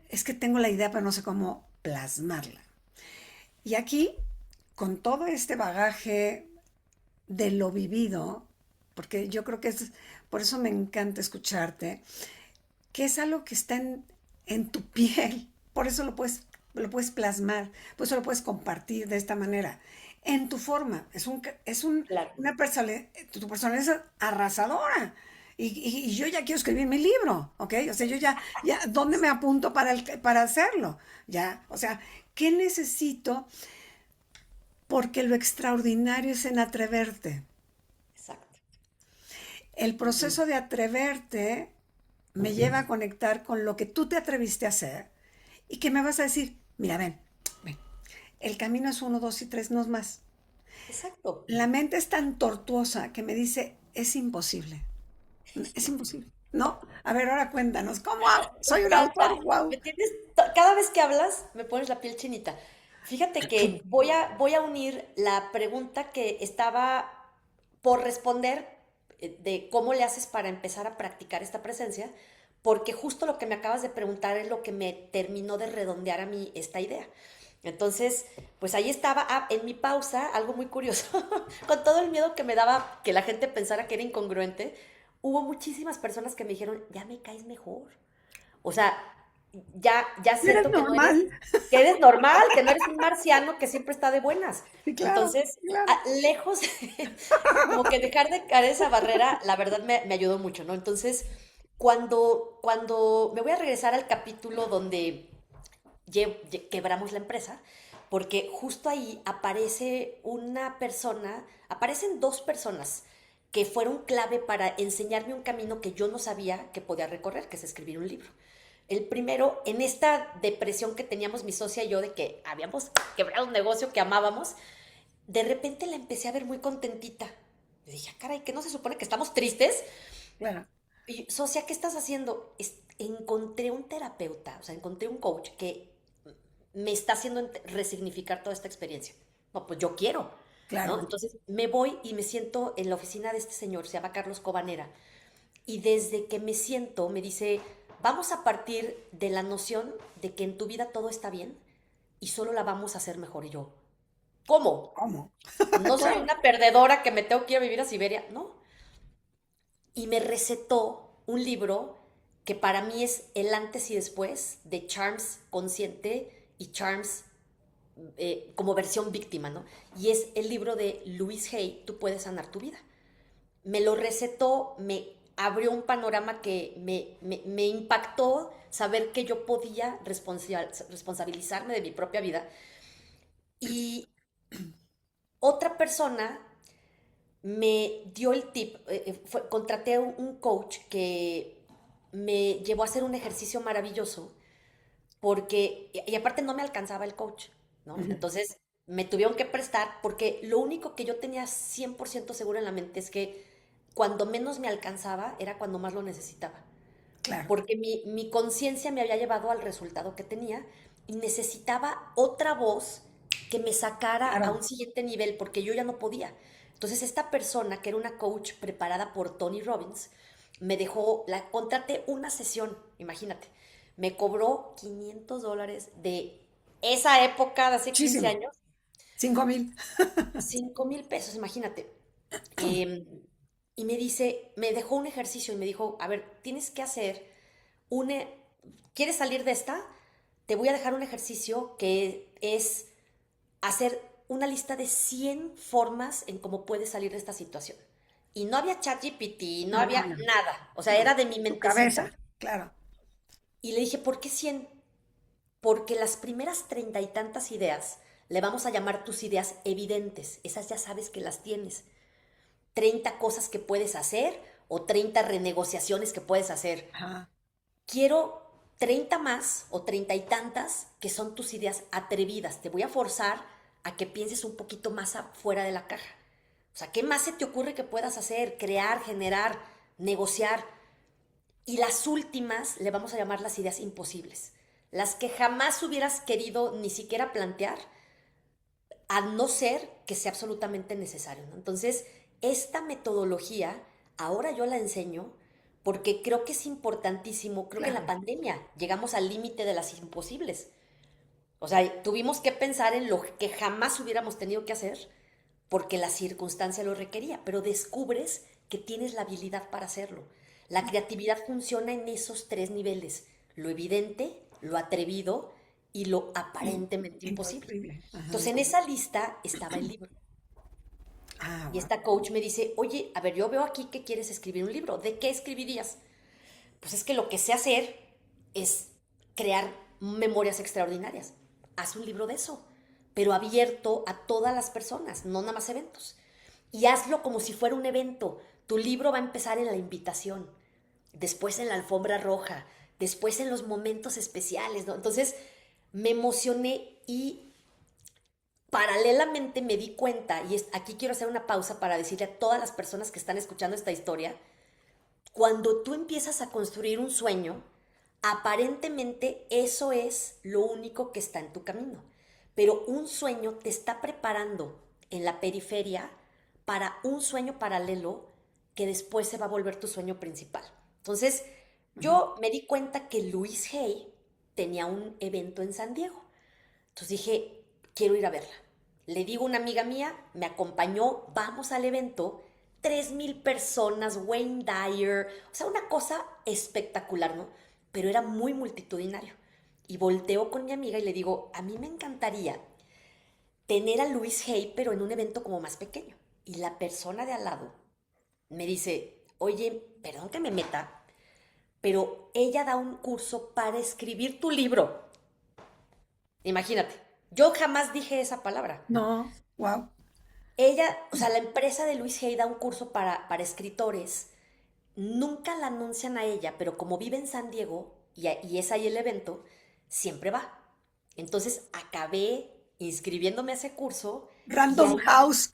es que tengo la idea, pero no sé cómo plasmarla. Y aquí, con todo este bagaje de lo vivido, porque yo creo que por eso me encanta escucharte, que es algo que está en tu piel, por eso lo puedes plasmar, por eso lo puedes compartir de esta manera, en tu forma, Claro. una personalidad, tu personalidad es arrasadora. Y yo ya quiero escribir mi libro, ¿ok? O sea, yo ya, ¿dónde me apunto para hacerlo? Ya, o sea, ¿qué necesito? Porque lo extraordinario es en atreverte. Exacto. El proceso de atreverte me lleva a conectar con lo que tú te atreviste a hacer y que me vas a decir, mira, ven, el camino es uno, dos y tres, no es más. Exacto. La mente es tan tortuosa que me dice, es imposible, ¿no? A ver, ahora cuéntanos, ¿cómo hago? Me Soy un encanta. autor, wow. Me tienes, cada vez que hablas, me pones la piel chinita. Fíjate que voy a unir la pregunta que estaba por responder de cómo le haces para empezar a practicar esta presencia, porque justo lo que me acabas de preguntar es lo que me terminó de redondear a mí esta idea. Entonces, pues ahí estaba, en mi pausa, algo muy curioso, con todo el miedo que me daba que la gente pensara que era incongruente, hubo muchísimas personas que me dijeron, ya me caes mejor. O sea, ya Eres siento normal. que eres normal, que no eres un marciano que siempre está de buenas. Sí, claro, Entonces, claro. lejos, como que dejar de caer esa barrera, la verdad me ayudó mucho, ¿no? Entonces, cuando me voy a regresar al capítulo donde quebramos la empresa, porque justo ahí aparece una persona, aparecen dos personas que fueron clave para enseñarme un camino que yo no sabía que podía recorrer, que es escribir un libro. El primero, en esta depresión que teníamos mi socia y yo de que habíamos quebrado un negocio que amábamos, de repente la empecé a ver muy contentita. Le dije, "Ah, caray, que no se supone que estamos tristes." Claro. Y, socia, ¿qué estás haciendo? Encontré un terapeuta, o sea, encontré un coach que me está haciendo resignificar toda esta experiencia. No, pues yo quiero, ¿no? Claro. Entonces me voy y me siento en la oficina de este señor, se llama Carlos Cobanera, y desde que me siento me dice, vamos a partir de la noción de que en tu vida todo está bien y solo la vamos a hacer mejor. Y yo, ¿cómo? ¿Cómo? No soy Claro. una perdedora que me tengo que ir a vivir a Siberia, no. Y me recetó un libro que para mí es el antes y después de Charms consciente y Charms como versión víctima, ¿no? Y es el libro de Louise Hay, Tú puedes sanar tu vida. Me lo recetó, me abrió un panorama que me impactó saber que yo podía responsabilizarme de mi propia vida. Y otra persona me dio el tip, contraté a un coach que me llevó a hacer un ejercicio maravilloso porque, y aparte no me alcanzaba el coach, ¿no? Ujú. Entonces me tuvieron que prestar porque lo único que yo tenía 100% seguro en la mente es que cuando menos me alcanzaba era cuando más lo necesitaba, Claro. porque mi conciencia me había llevado al resultado que tenía y necesitaba otra voz que me sacara a Claro. un siguiente nivel porque yo ya no podía. Entonces esta persona, que era una coach preparada por Tony Robbins, me dejó, la contraté una sesión, imagínate, me cobró $500 de esa época de hace 15 Muchísimo. años, 5,000. 5,000 pesos, imagínate. Em, y me dice, me dejó un ejercicio y me dijo, a ver, tienes que hacer un... ¿Quieres salir de esta? Te voy a dejar un ejercicio que es hacer una lista de 100 formas en cómo puedes salir de esta situación. Y no había ChatGPT, no No, no, había no. nada. O sea, No. era de mi Tu cabeza. mentecita. Claro. Y le dije, ¿por qué 100? Porque las primeras treinta y tantas ideas le vamos a llamar tus ideas evidentes. Esas ya sabes que las tienes. 30 cosas que puedes hacer o 30 renegociaciones que puedes hacer. Ajá. Quiero 30 más o 30 y tantas que son tus ideas atrevidas. Te voy a forzar a que pienses un poquito más fuera de la caja. O sea, ¿qué más se te ocurre que puedas hacer? Crear, generar, negociar. Y las últimas le vamos a llamar las ideas imposibles. Las que jamás hubieras querido ni siquiera plantear, a no ser que sea absolutamente necesario, ¿no? Entonces, esta metodología ahora yo la enseño porque creo que es importantísimo. Creo que en la Claro. pandemia llegamos al límite de las imposibles. O sea, tuvimos que pensar en lo que jamás hubiéramos tenido que hacer porque la circunstancia lo requería, pero descubres que tienes la habilidad para hacerlo. La creatividad funciona en esos tres niveles: lo evidente, lo atrevido y lo aparentemente imposible. Imposible. Ajá. Entonces, en esa lista estaba el libro. Ah, Y wow. esta coach me dice, oye, a ver, yo veo aquí que quieres escribir un libro. ¿De qué escribirías? Pues es que lo que sé hacer es crear memorias extraordinarias. Haz un libro de eso, pero abierto a todas las personas, no nada más eventos. Y hazlo como si fuera un evento. Tu libro va a empezar en la invitación, después en la alfombra roja, después en los momentos especiales, ¿no? Entonces me emocioné y paralelamente me di cuenta, y aquí quiero hacer una pausa para decirle a todas las personas que están escuchando esta historia, cuando tú empiezas a construir un sueño, aparentemente eso es lo único que está en tu camino. Pero un sueño te está preparando en la periferia para un sueño paralelo que después se va a volver tu sueño principal. Entonces, Ujú. yo me di cuenta que Louise Hay tenía un evento en San Diego. Entonces dije, quiero ir a verla. Le digo a una amiga mía, me acompañó, vamos al evento, 3,000 personas, Wayne Dyer, o sea, una cosa espectacular, ¿no? Pero era muy multitudinario. Y volteo con mi amiga y le digo, a mí me encantaría tener a Louise Hay, pero en un evento como más pequeño. Y la persona de al lado me dice, oye, perdón que me meta, pero ella da un curso para escribir tu libro. Imagínate, yo jamás dije esa palabra. No, wow. Ella, o sea, la empresa de Louise Hay da un curso para escritores. Nunca la anuncian a ella, pero como vive en San Diego y es ahí el evento, siempre va. Entonces acabé inscribiéndome a ese curso y Random ahí, House.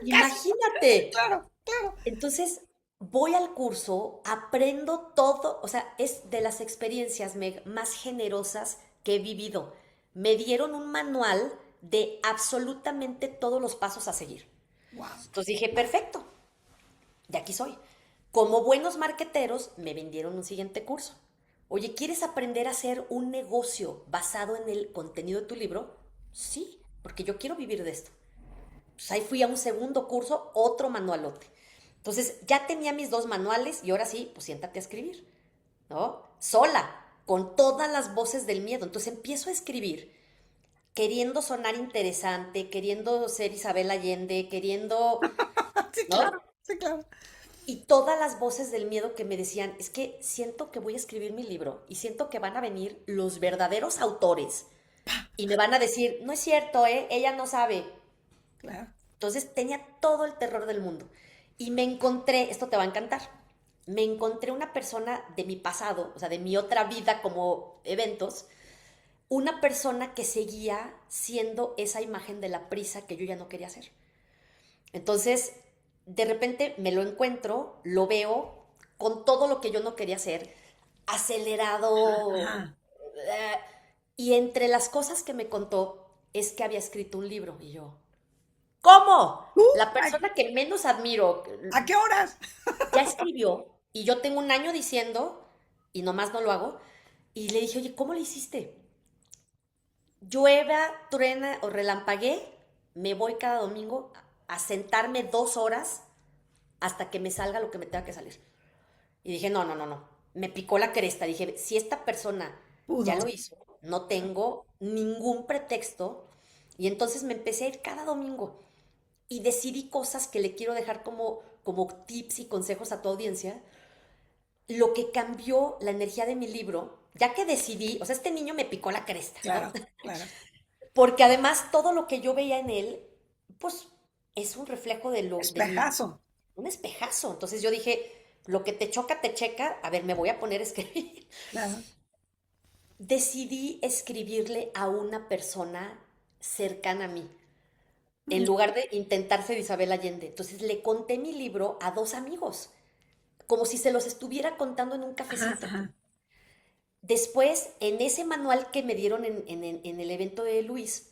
Casi. imagínate. Claro, claro. Entonces voy al curso, aprendo todo, o sea, es de las experiencias más generosas que he vivido. Me dieron un manual de absolutamente todos los pasos a seguir. Wow. Entonces dije, perfecto, de aquí soy. Como buenos marqueteros, me vendieron un siguiente curso. Oye, ¿quieres aprender a hacer un negocio basado en el contenido de tu libro? Sí, porque yo quiero vivir de esto. Pues ahí fui a un segundo curso, otro manualote. Entonces ya tenía mis dos manuales y ahora sí, pues siéntate a escribir, ¿no? Sola, con todas las voces del miedo. Entonces empiezo a escribir, queriendo sonar interesante, queriendo ser Isabel Allende, queriendo, Sí, ¿no? claro, sí, claro. Y todas las voces del miedo que me decían, es que siento que voy a escribir mi libro y siento que van a venir los verdaderos autores y me van a decir, no es cierto, ¿eh? Ella no sabe. Claro. Entonces tenía todo el terror del mundo. Y me encontré, esto te va a encantar, me encontré una persona de mi pasado, o sea, de mi otra vida como eventos, una persona que seguía siendo esa imagen de la prisa que yo ya no quería hacer. Entonces, de repente me lo encuentro, lo veo con todo lo que yo no quería hacer, acelerado. Ajá. eh, Y entre las cosas que me contó es que había escrito un libro. Y yo, ¿cómo? ¿Tú? La persona que menos admiro ¿A qué horas? ya escribió y yo tengo un año diciendo y nomás no lo hago. Y le dije, oye, ¿cómo le hiciste? Llueva, truena o relampaguee, me voy cada domingo a sentarme 2 horas hasta que me salga lo que me tenga que salir. Y dije, no, no, no, no. Me picó la cresta. Dije, si esta persona Pudo. ya lo hizo, no tengo ningún pretexto. Y entonces me empecé a ir cada domingo y decidí cosas que le quiero dejar como tips y consejos a tu audiencia. Lo que cambió la energía de mi libro, ya que decidí, o sea, este niño me picó la cresta, ¿no? Claro, claro. Porque además todo lo que yo veía en él, pues es un reflejo de mi, Espejazo. un espejazo. Entonces yo dije, lo que te choca, te checa, a ver, me voy a poner a escribir. Claro. Decidí escribirle a una persona cercana a mí, en Mm. lugar de intentar ser Isabel Allende. Entonces le conté mi libro a 2 amigos, como si se los estuviera contando en un Ajá, cafecito. ajá. Después, en ese manual que me dieron en el evento de Luis,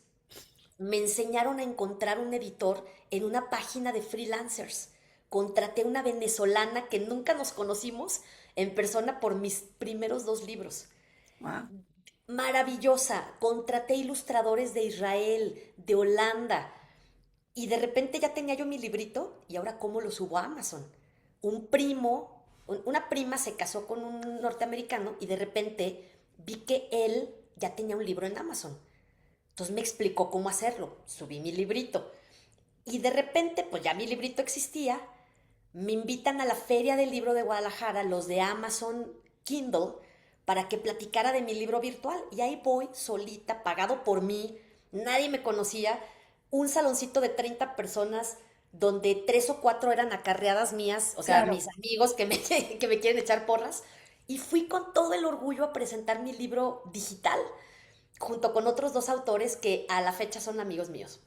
me enseñaron a encontrar un editor en una página de freelancers. Contraté a una venezolana que nunca nos conocimos en persona por mis primeros 2 libros. Wow. Maravillosa. Contraté ilustradores de Israel, de Holanda. Y de repente ya tenía yo mi librito y ahora cómo lo subo a Amazon. Una prima se casó con un norteamericano y de repente vi que él ya tenía un libro en Amazon. Entonces me explicó cómo hacerlo. Subí mi librito. Y de repente, pues ya mi librito existía. Me invitan a la Feria del Libro de Guadalajara, los de Amazon Kindle, para que platicara de mi libro virtual. Y ahí voy, solita, pagado por mí. Nadie me conocía. Un saloncito de 30 personas donde 3 o 4 eran acarreadas mías, o sea, Claro. mis amigos que me quieren echar porras. Y fui con todo el orgullo a presentar mi libro digital junto con otros 2 autores que a la fecha son amigos míos.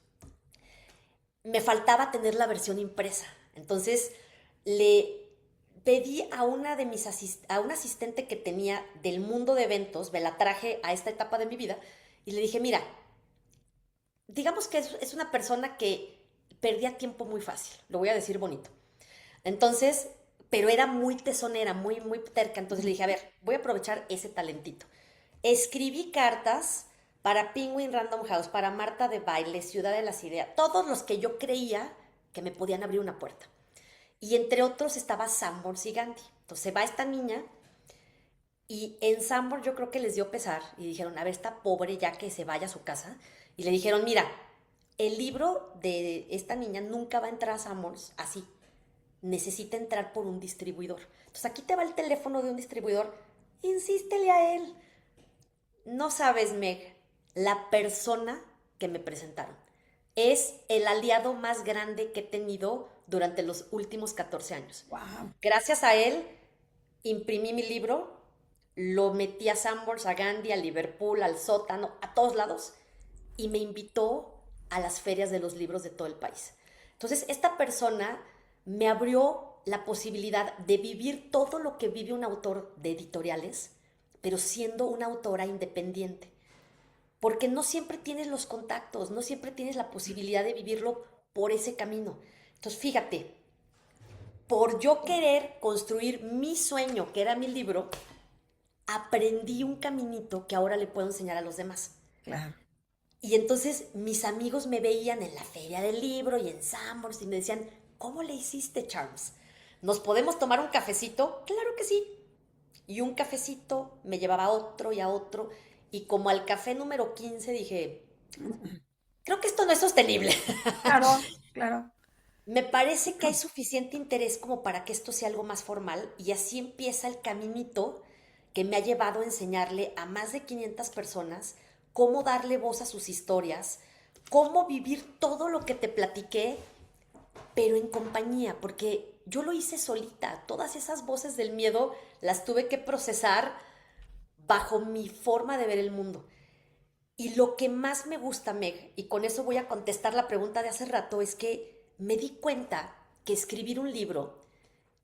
Me faltaba tener la versión impresa. Entonces le pedí a a una asistente que tenía del mundo de eventos, me la traje a esta etapa de mi vida y le dije, mira, digamos que es una persona que perdía tiempo muy fácil, lo voy a decir bonito. Entonces, pero era muy tesonera, muy, muy terca. Entonces le dije, a ver, voy a aprovechar ese talentito. Escribí cartas para Penguin Random House, para Marta de Baile, Ciudad de las Ideas, todos los que yo creía que me podían abrir una puerta. Y entre otros estaba Sanborns y Gandhi. Entonces se va esta niña y en Sanborns yo creo que les dio pesar y dijeron, a ver, esta pobre ya que se vaya a su casa. Y le dijeron, mira, el libro de esta niña nunca va a entrar a Sanborns así. Necesita entrar por un distribuidor. Entonces aquí te va el teléfono de un distribuidor, insístele a él. No sabes, Meg, la persona que me presentaron es el aliado más grande que he tenido durante los últimos 14 años. Wow. Gracias a él, imprimí mi libro, lo metí a Sanborns, a Gandhi, a Liverpool, al sótano, a todos lados, y me invitó a las ferias de los libros de todo el país. Entonces, esta persona me abrió la posibilidad de vivir todo lo que vive un autor de editoriales, pero siendo una autora independiente. Porque no siempre tienes los contactos, no siempre tienes la posibilidad de vivirlo por ese camino. Entonces, fíjate, por yo querer construir mi sueño, que era mi libro, aprendí un caminito que ahora le puedo enseñar a los demás. Claro. Y entonces mis amigos me veían en la feria del libro y en Sanborns y me decían, ¿cómo le hiciste, Charms? ¿Nos podemos tomar un cafecito? Claro que sí. Y un cafecito me llevaba a otro y a otro. Y como al café número 15 dije, creo que esto no es sostenible. Claro, claro. Me parece que hay suficiente interés como para que esto sea algo más formal y así empieza el caminito que me ha llevado a enseñarle a más de 500 personas cómo darle voz a sus historias, cómo vivir todo lo que te platiqué, pero en compañía, porque yo lo hice solita. Todas esas voces del miedo las tuve que procesar bajo mi forma de ver el mundo. Y lo que más me gusta, Meg, y con eso voy a contestar la pregunta de hace rato, es que me di cuenta que escribir un libro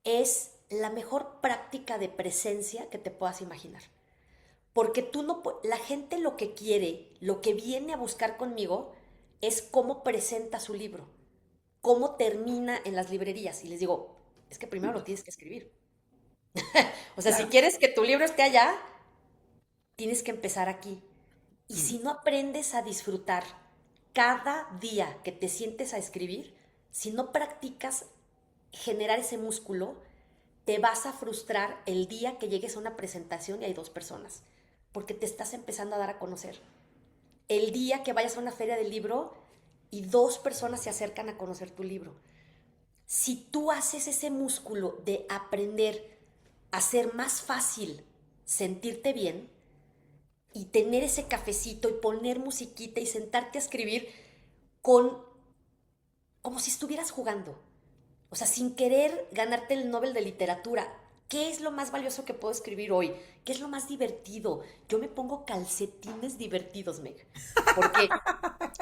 es la mejor práctica de presencia que te puedas imaginar. Porque tú no, la gente lo que quiere, lo que viene a buscar conmigo es cómo presenta su libro, cómo termina en las librerías. Y les digo, es que primero lo tienes que escribir. O sea, si Claro. quieres que tu libro esté allá, tienes que empezar aquí. Y si no aprendes a disfrutar cada día que te sientes a escribir, si no practicas generar ese músculo, te vas a frustrar el día que llegues a una presentación y hay 2 personas, porque te estás empezando a dar a conocer. El día que vayas a una feria del libro y 2 personas se acercan a conocer tu libro. Si tú haces ese músculo de aprender a ser más fácil sentirte bien, y tener ese cafecito y poner musiquita y sentarte a escribir con como si estuvieras jugando. O sea, sin querer ganarte el Nobel de literatura. ¿Qué es lo más valioso que puedo escribir hoy? ¿Qué es lo más divertido? Yo me pongo calcetines divertidos, Meg, porque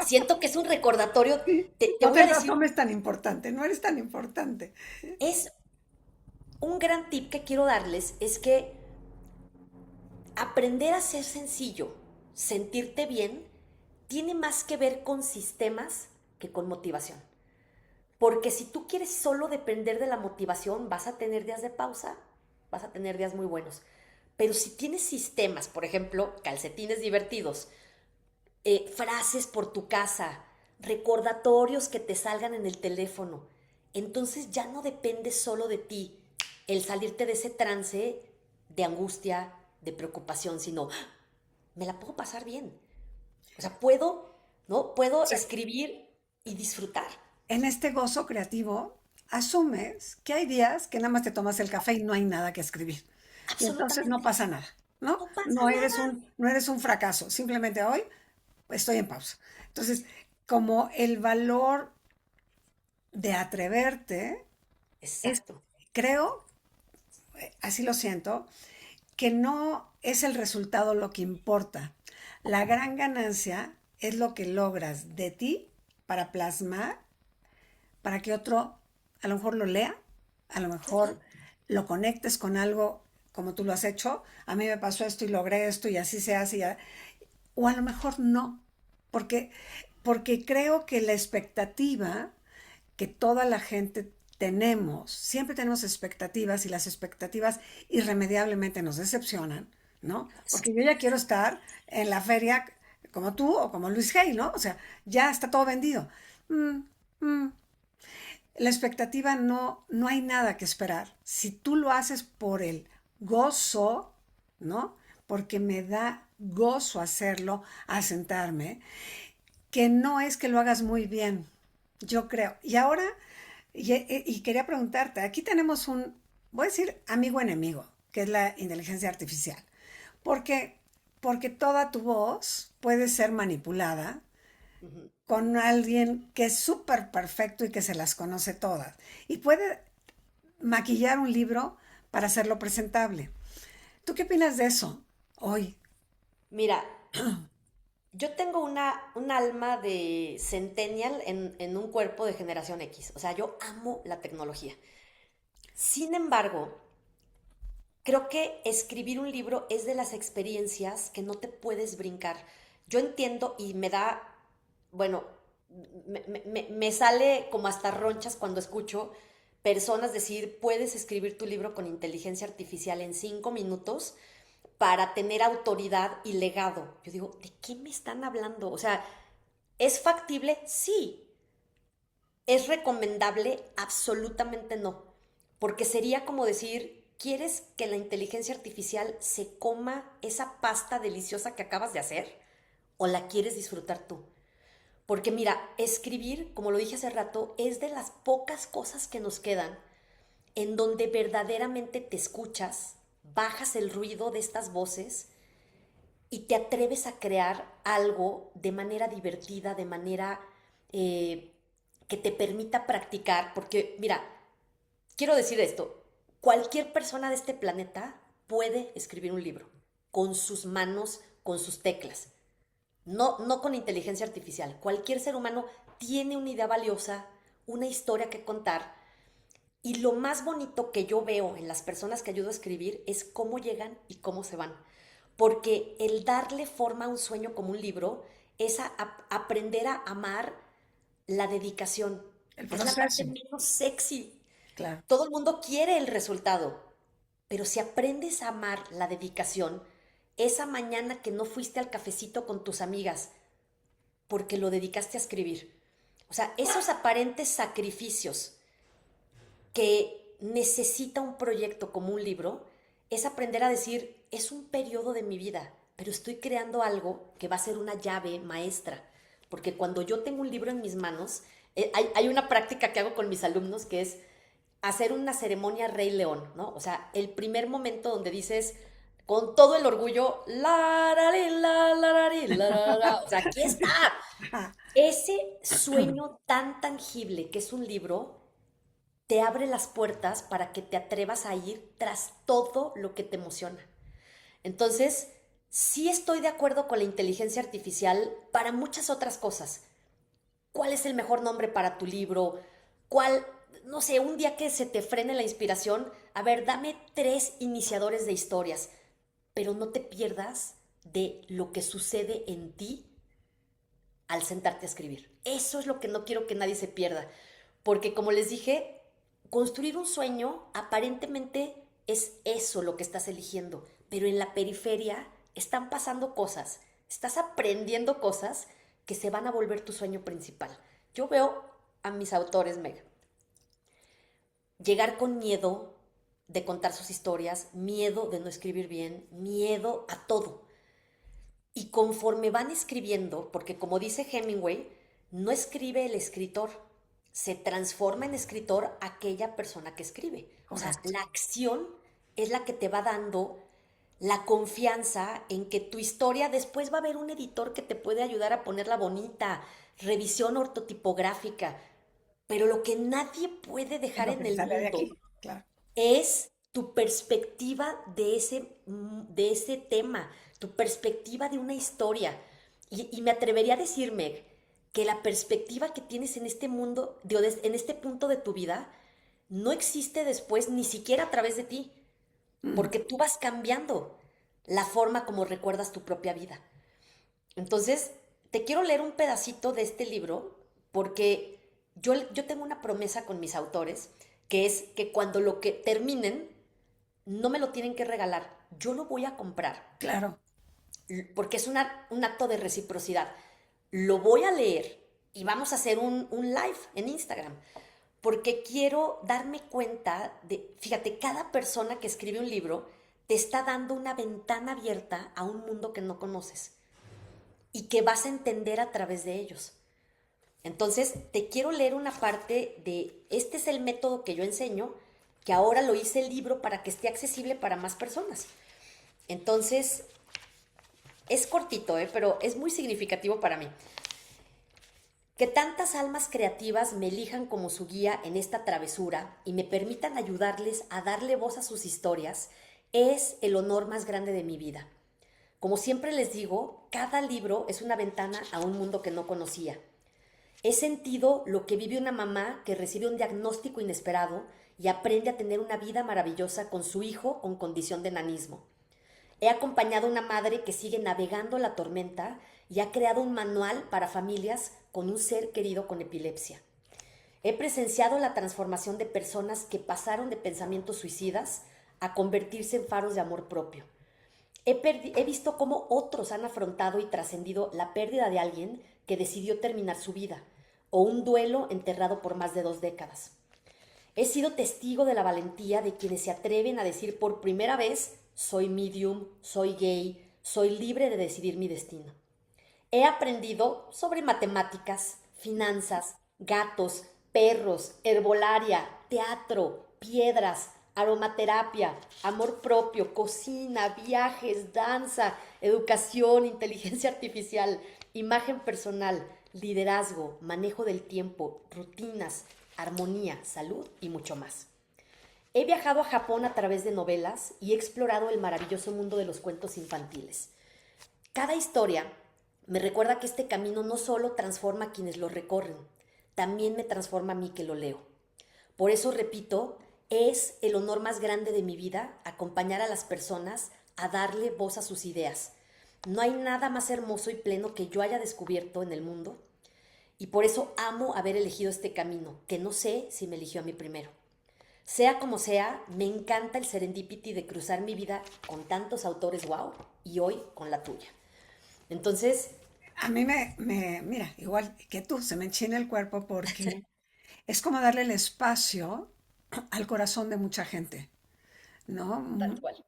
siento que es un recordatorio. Sí. Te No voy a te lo decir, tomes tan importante, no eres tan importante. es un gran tip que quiero darles, es que aprender a ser sencillo, sentirte bien, tiene más que ver con sistemas que con motivación. Porque si tú quieres solo depender de la motivación, vas a tener días de pausa, vas a tener días muy buenos. Pero si tienes sistemas, por ejemplo, calcetines divertidos, frases por tu casa, recordatorios que te salgan en el teléfono, entonces ya no depende solo de ti el salirte de ese trance de angustia, de preocupación, sino me la puedo pasar bien. O sea, puedo, ¿no? Puedo Sí. escribir y disfrutar. En este gozo creativo, asumes que hay días que nada más te tomas el café y no hay nada que escribir. Y entonces no Absolutamente. pasa nada, ¿no? No pasa No eres nada. no eres un fracaso, simplemente hoy estoy en pausa. Entonces, como el valor de atreverte es, Exacto. creo, así lo siento, que no es el resultado lo que importa. La gran ganancia es lo que logras de ti para plasmar, para que otro a lo mejor lo lea, a lo mejor lo conectes con algo como tú lo has hecho. A mí me pasó esto y logré esto y así se hace. O a lo mejor no, porque, porque creo que la expectativa que toda la gente tenemos, siempre tenemos expectativas y las expectativas irremediablemente nos decepcionan, ¿no? Porque yo ya quiero estar en la feria como tú o como Luis Hay, ¿no? O sea, ya está todo vendido. Mm, mm. La expectativa no hay nada que esperar. Si tú lo haces por el gozo, ¿no? Porque me da gozo hacerlo, a sentarme, que no es que lo hagas muy bien, yo creo. Y ahora, y quería preguntarte, aquí tenemos un, voy a decir, amigo enemigo, que es la inteligencia artificial. Porque, porque toda tu voz puede ser manipulada Ujú. con alguien que es súper perfecto y que se las conoce todas. Y puede maquillar un libro para hacerlo presentable. ¿Tú qué opinas de eso hoy? Mira, yo tengo un alma de centennial en un cuerpo de generación X. O sea, yo amo la tecnología. Sin embargo, creo que escribir un libro es de las experiencias que no te puedes brincar. Yo entiendo y me da, bueno, me sale como hasta ronchas cuando escucho personas decir, puedes escribir tu libro con inteligencia artificial en 5 minutos para tener autoridad y legado. Yo digo, ¿de qué me están hablando? O sea, ¿es factible? Sí. ¿Es recomendable? Absolutamente no. Porque sería como decir, ¿quieres que la inteligencia artificial se coma esa pasta deliciosa que acabas de hacer? ¿O la quieres disfrutar tú? Porque mira, escribir, como lo dije hace rato, es de las pocas cosas que nos quedan en donde verdaderamente te escuchas, bajas el ruido de estas voces y te atreves a crear algo de manera divertida, de manera eh, que te permita practicar, porque mira, quiero decir esto, cualquier persona de este planeta puede escribir un libro con sus manos, con sus teclas, no con inteligencia artificial. Cualquier ser humano tiene una idea valiosa, una historia que contar. Y lo más bonito que yo veo en las personas que ayudo a escribir es cómo llegan y cómo se van. Porque el darle forma a un sueño como un libro es aprender a amar la dedicación. El Es la parte proceso, menos sexy. claro. Todo el mundo quiere el resultado, pero si aprendes a amar la dedicación, esa mañana que no fuiste al cafecito con tus amigas porque lo dedicaste a escribir, o sea, esos aparentes sacrificios que necesita un proyecto como un libro, es aprender a decir, es un periodo de mi vida, pero estoy creando algo que va a ser una llave maestra. Porque cuando yo tengo un libro en mis manos, hay una práctica que hago con mis alumnos que es hacer una ceremonia Rey León, ¿no? O sea, el primer momento donde dices con todo el orgullo, la, la, la, la, la, la, o sea, aquí está. Ese sueño tan tangible que es un libro te abre las puertas para que te atrevas a ir tras todo lo que te emociona. Entonces, sí estoy de acuerdo con la inteligencia artificial para muchas otras cosas. ¿Cuál es el mejor nombre para tu libro? ¿Cuál, no sé, un día que se te frene la inspiración? A ver, dame 3 iniciadores de historias, pero no te pierdas de lo que sucede en ti al sentarte a escribir. Eso es lo que no quiero que nadie se pierda. Porque como les dije, construir un sueño aparentemente es eso lo que estás eligiendo, pero en la periferia están pasando cosas, estás aprendiendo cosas que se van a volver tu sueño principal. Yo veo a mis autores, Meg, llegar con miedo de contar sus historias, miedo de no escribir bien, miedo a todo. Y conforme van escribiendo, porque como dice Hemingway, no escribe el escritor, se transforma en escritor aquella persona que escribe. O sea, Correcto. la acción es la que te va dando la confianza en que tu historia después va a haber un editor que te puede ayudar a ponerla bonita, revisión ortotipográfica, pero lo que nadie puede Es dejar lo que en te el sale de mundo aquí, claro. es tu perspectiva de ese tema, tu perspectiva de una historia. Y me atrevería a decirme que la perspectiva que tienes en este mundo, en este punto de tu vida, no existe después ni siquiera a través de ti, Mm. porque tú vas cambiando la forma como recuerdas tu propia vida. Entonces, te quiero leer un pedacito de este libro porque yo tengo una promesa con mis autores, que es que cuando lo que terminen, no me lo tienen que regalar, yo lo voy a comprar. Claro. porque es un acto de reciprocidad. Lo voy a leer y vamos a hacer un live en Instagram, porque quiero darme cuenta de, fíjate, cada persona que escribe un libro te está dando una ventana abierta a un mundo que no conoces y que vas a entender a través de ellos. Entonces, te quiero leer una parte de, este es el método que yo enseño, que ahora lo hice el libro para que esté accesible para más personas. Entonces, es cortito, pero es muy significativo para mí. Que tantas almas creativas me elijan como su guía en esta travesura y me permitan ayudarles a darle voz a sus historias es el honor más grande de mi vida. Como siempre les digo, cada libro es una ventana a un mundo que no conocía. He sentido lo que vive una mamá que recibe un diagnóstico inesperado y aprende a tener una vida maravillosa con su hijo con condición de enanismo. He acompañado a una madre que sigue navegando la tormenta y ha creado un manual para familias con un ser querido con epilepsia. He presenciado la transformación de personas que pasaron de pensamientos suicidas a convertirse en faros de amor propio. He visto cómo otros han afrontado y trascendido la pérdida de alguien que decidió terminar su vida o un duelo enterrado por más de 2 décadas. He sido testigo de la valentía de quienes se atreven a decir por primera vez: soy medium, soy gay, soy libre de decidir mi destino. He aprendido sobre matemáticas, finanzas, gatos, perros, herbolaria, teatro, piedras, aromaterapia, amor propio, cocina, viajes, danza, educación, inteligencia artificial, imagen personal, liderazgo, manejo del tiempo, rutinas, armonía, salud y mucho más. He viajado a Japón a través de novelas y he explorado el maravilloso mundo de los cuentos infantiles. Cada historia me recuerda que este camino no solo transforma a quienes lo recorren, también me transforma a mí que lo leo. Por eso repito, es el honor más grande de mi vida acompañar a las personas a darle voz a sus ideas. No hay nada más hermoso y pleno que yo haya descubierto en el mundo y por eso amo haber elegido este camino, que no sé si me eligió a mí primero. Sea como sea, me encanta el serendipity de cruzar mi vida con tantos autores wow y hoy con la tuya. Entonces, A mí mira, igual que tú, se me enchina el cuerpo porque es como darle el espacio al corazón de mucha gente, ¿no? tal cual.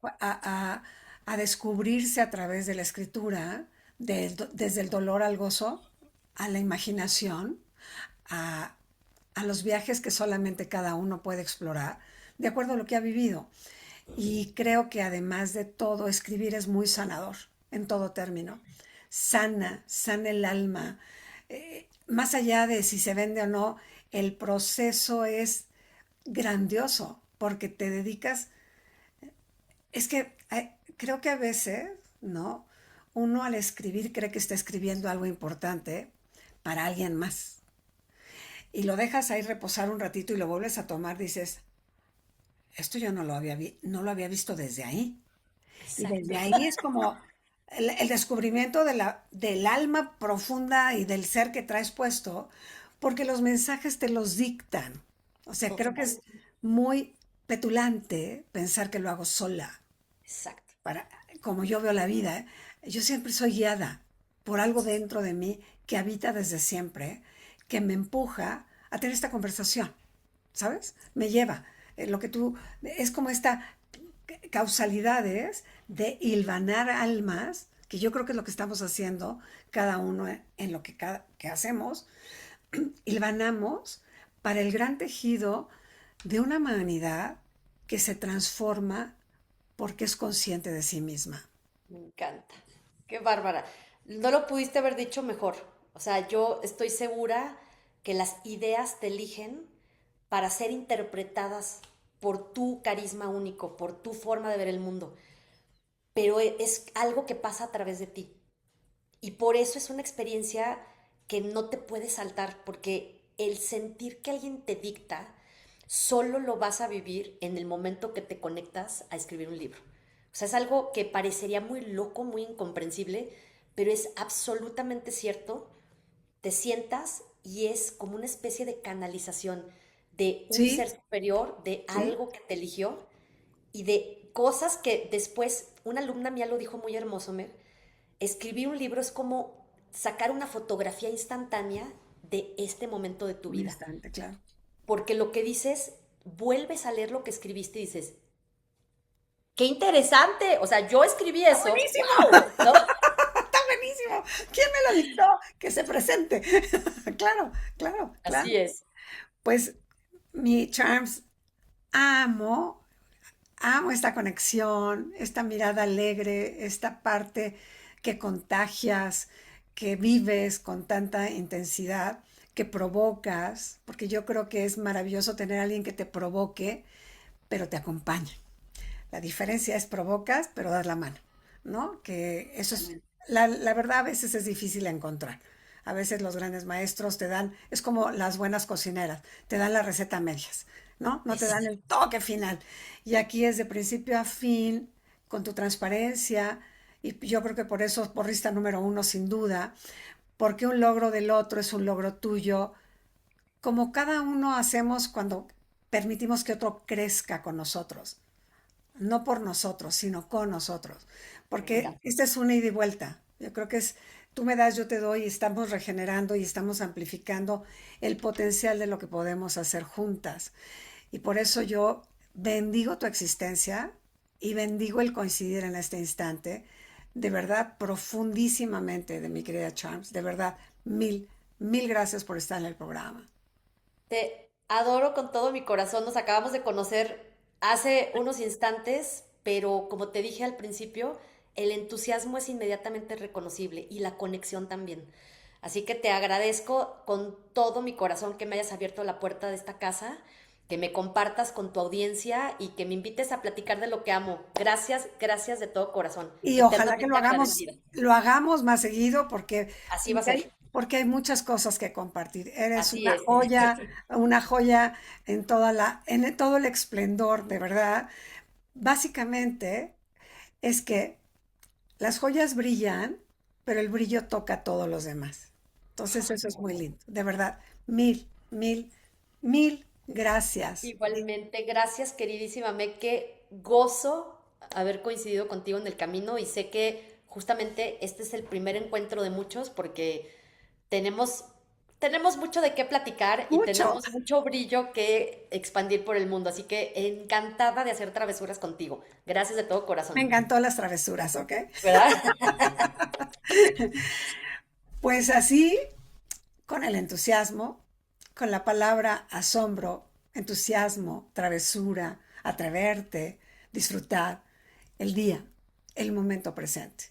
A descubrirse a través de la escritura, desde el dolor al gozo, a la imaginación, a, a los viajes que solamente cada uno puede explorar, de acuerdo a lo que ha vivido. Y creo que además de todo, escribir es muy sanador, en todo término. Sana el alma. Más allá de si se vende o no, el proceso es grandioso porque te dedicas. Es que creo que a veces, ¿no? Uno al escribir cree que está escribiendo algo importante para alguien más. Y lo dejas ahí reposar un ratito y lo vuelves a tomar, dices, esto yo no lo había visto desde ahí. Y Exacto. desde ahí es como el descubrimiento del alma profunda y del ser que traes puesto, porque los mensajes te los dictan. O sea, creo que Total. es muy petulante pensar que lo hago sola. Exacto. Para, como yo veo la vida, yo siempre soy guiada por algo dentro de mí que habita desde siempre, que me empuja a tener esta conversación, ¿sabes? Me lleva. Lo que tú, es como esta causalidades de hilvanar almas, que yo creo que es lo que estamos haciendo cada uno en lo que hacemos, hilvanamos para el gran tejido de una humanidad que se transforma porque es consciente de sí misma. Me encanta. Qué bárbara. No lo pudiste haber dicho mejor. O sea, yo estoy segura que las ideas te eligen para ser interpretadas por tu carisma único, por tu forma de ver el mundo. Pero es algo que pasa a través de ti. Y por eso es una experiencia que no te puedes saltar, porque el sentir que alguien te dicta, solo lo vas a vivir en el momento que te conectas a escribir un libro. O sea, es algo que parecería muy loco, muy incomprensible, pero es absolutamente cierto. Te sientas y es como una especie de canalización de un ser Sí, superior, de sí, algo que te eligió y de cosas que después, una alumna mía lo dijo muy hermoso, Mer, escribir un libro es como sacar una fotografía instantánea de este momento de tu Un vida. instante, claro. Porque lo que dices, vuelves a leer lo que escribiste y dices, qué interesante. O sea, yo escribí ¡Está eso. buenísimo! ¡Wow! ¿No? ¡Está buenísimo! ¿Quién me lo dictó? Que se presente. Claro, claro, claro. Así es. Pues mi Charms, amo, amo esta conexión, esta mirada alegre, esta parte que contagias, que vives con tanta intensidad, que provocas, porque yo creo que es maravilloso tener a alguien que te provoque, pero te acompaña. La diferencia es provocas, pero das la mano, ¿no? Que eso es, Totalmente. la verdad a veces es difícil encontrar. A veces los grandes maestros te dan, es como las buenas cocineras, te dan la receta a medias, ¿no? No te dan Exacto. el toque final. Y aquí es de principio a fin, con tu transparencia, y yo creo que por eso porrista número uno, sin duda, porque un logro del otro es un logro tuyo, como cada uno hacemos cuando permitimos que otro crezca con nosotros, no por nosotros, sino con nosotros, Me porque encanta. esta es una ida y vuelta. Yo creo que es, tú me das, yo te doy, y estamos regenerando y estamos amplificando el potencial de lo que podemos hacer juntas. Y por eso yo bendigo tu existencia y bendigo el coincidir en este instante, de verdad, profundísimamente, de mi querida Charms, de verdad, mil gracias por estar en el programa. Te adoro con todo mi corazón. Nos acabamos de conocer hace unos instantes, pero como te dije al principio, el entusiasmo es inmediatamente reconocible y la conexión también. Así que te agradezco con todo mi corazón que me hayas abierto la puerta de esta casa, que me compartas con tu audiencia y que me invites a platicar de lo que amo. Gracias, gracias de todo corazón. Y ojalá que Eternamente agradecida. lo hagamos más seguido Así va a ser. porque hay muchas cosas que compartir. Eres Así es. una joya en en todo el esplendor, de verdad. Básicamente es que las joyas brillan, pero el brillo toca a todos los demás. Entonces eso es muy lindo, de verdad. Mil gracias. Igualmente, gracias queridísima Meg, qué gozo haber coincidido contigo en el camino y sé que justamente este es el primer encuentro de muchos porque tenemos, tenemos mucho de qué platicar y Mucho. tenemos mucho brillo que expandir por el mundo, así que encantada de hacer travesuras contigo. Gracias de todo Me corazón, encantó las travesuras, ¿ok? ¿verdad? Pues así, con el entusiasmo, con la palabra asombro, entusiasmo, travesura, atreverte, disfrutar el día, el momento presente.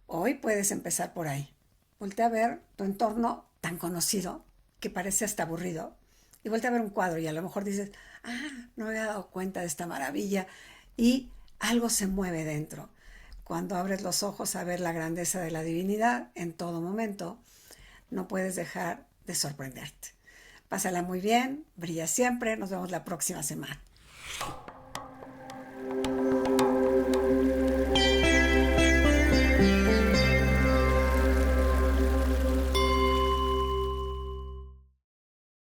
Hoy puedes empezar por ahí. Voltea a ver tu entorno tan conocido que parece hasta aburrido y voltea a ver un cuadro y a lo mejor dices, no me había dado cuenta de esta maravilla y algo se mueve dentro. Cuando abres los ojos a ver la grandeza de la divinidad en todo momento, no puedes dejar de sorprenderte. Pásala muy bien, brilla siempre, nos vemos la próxima semana.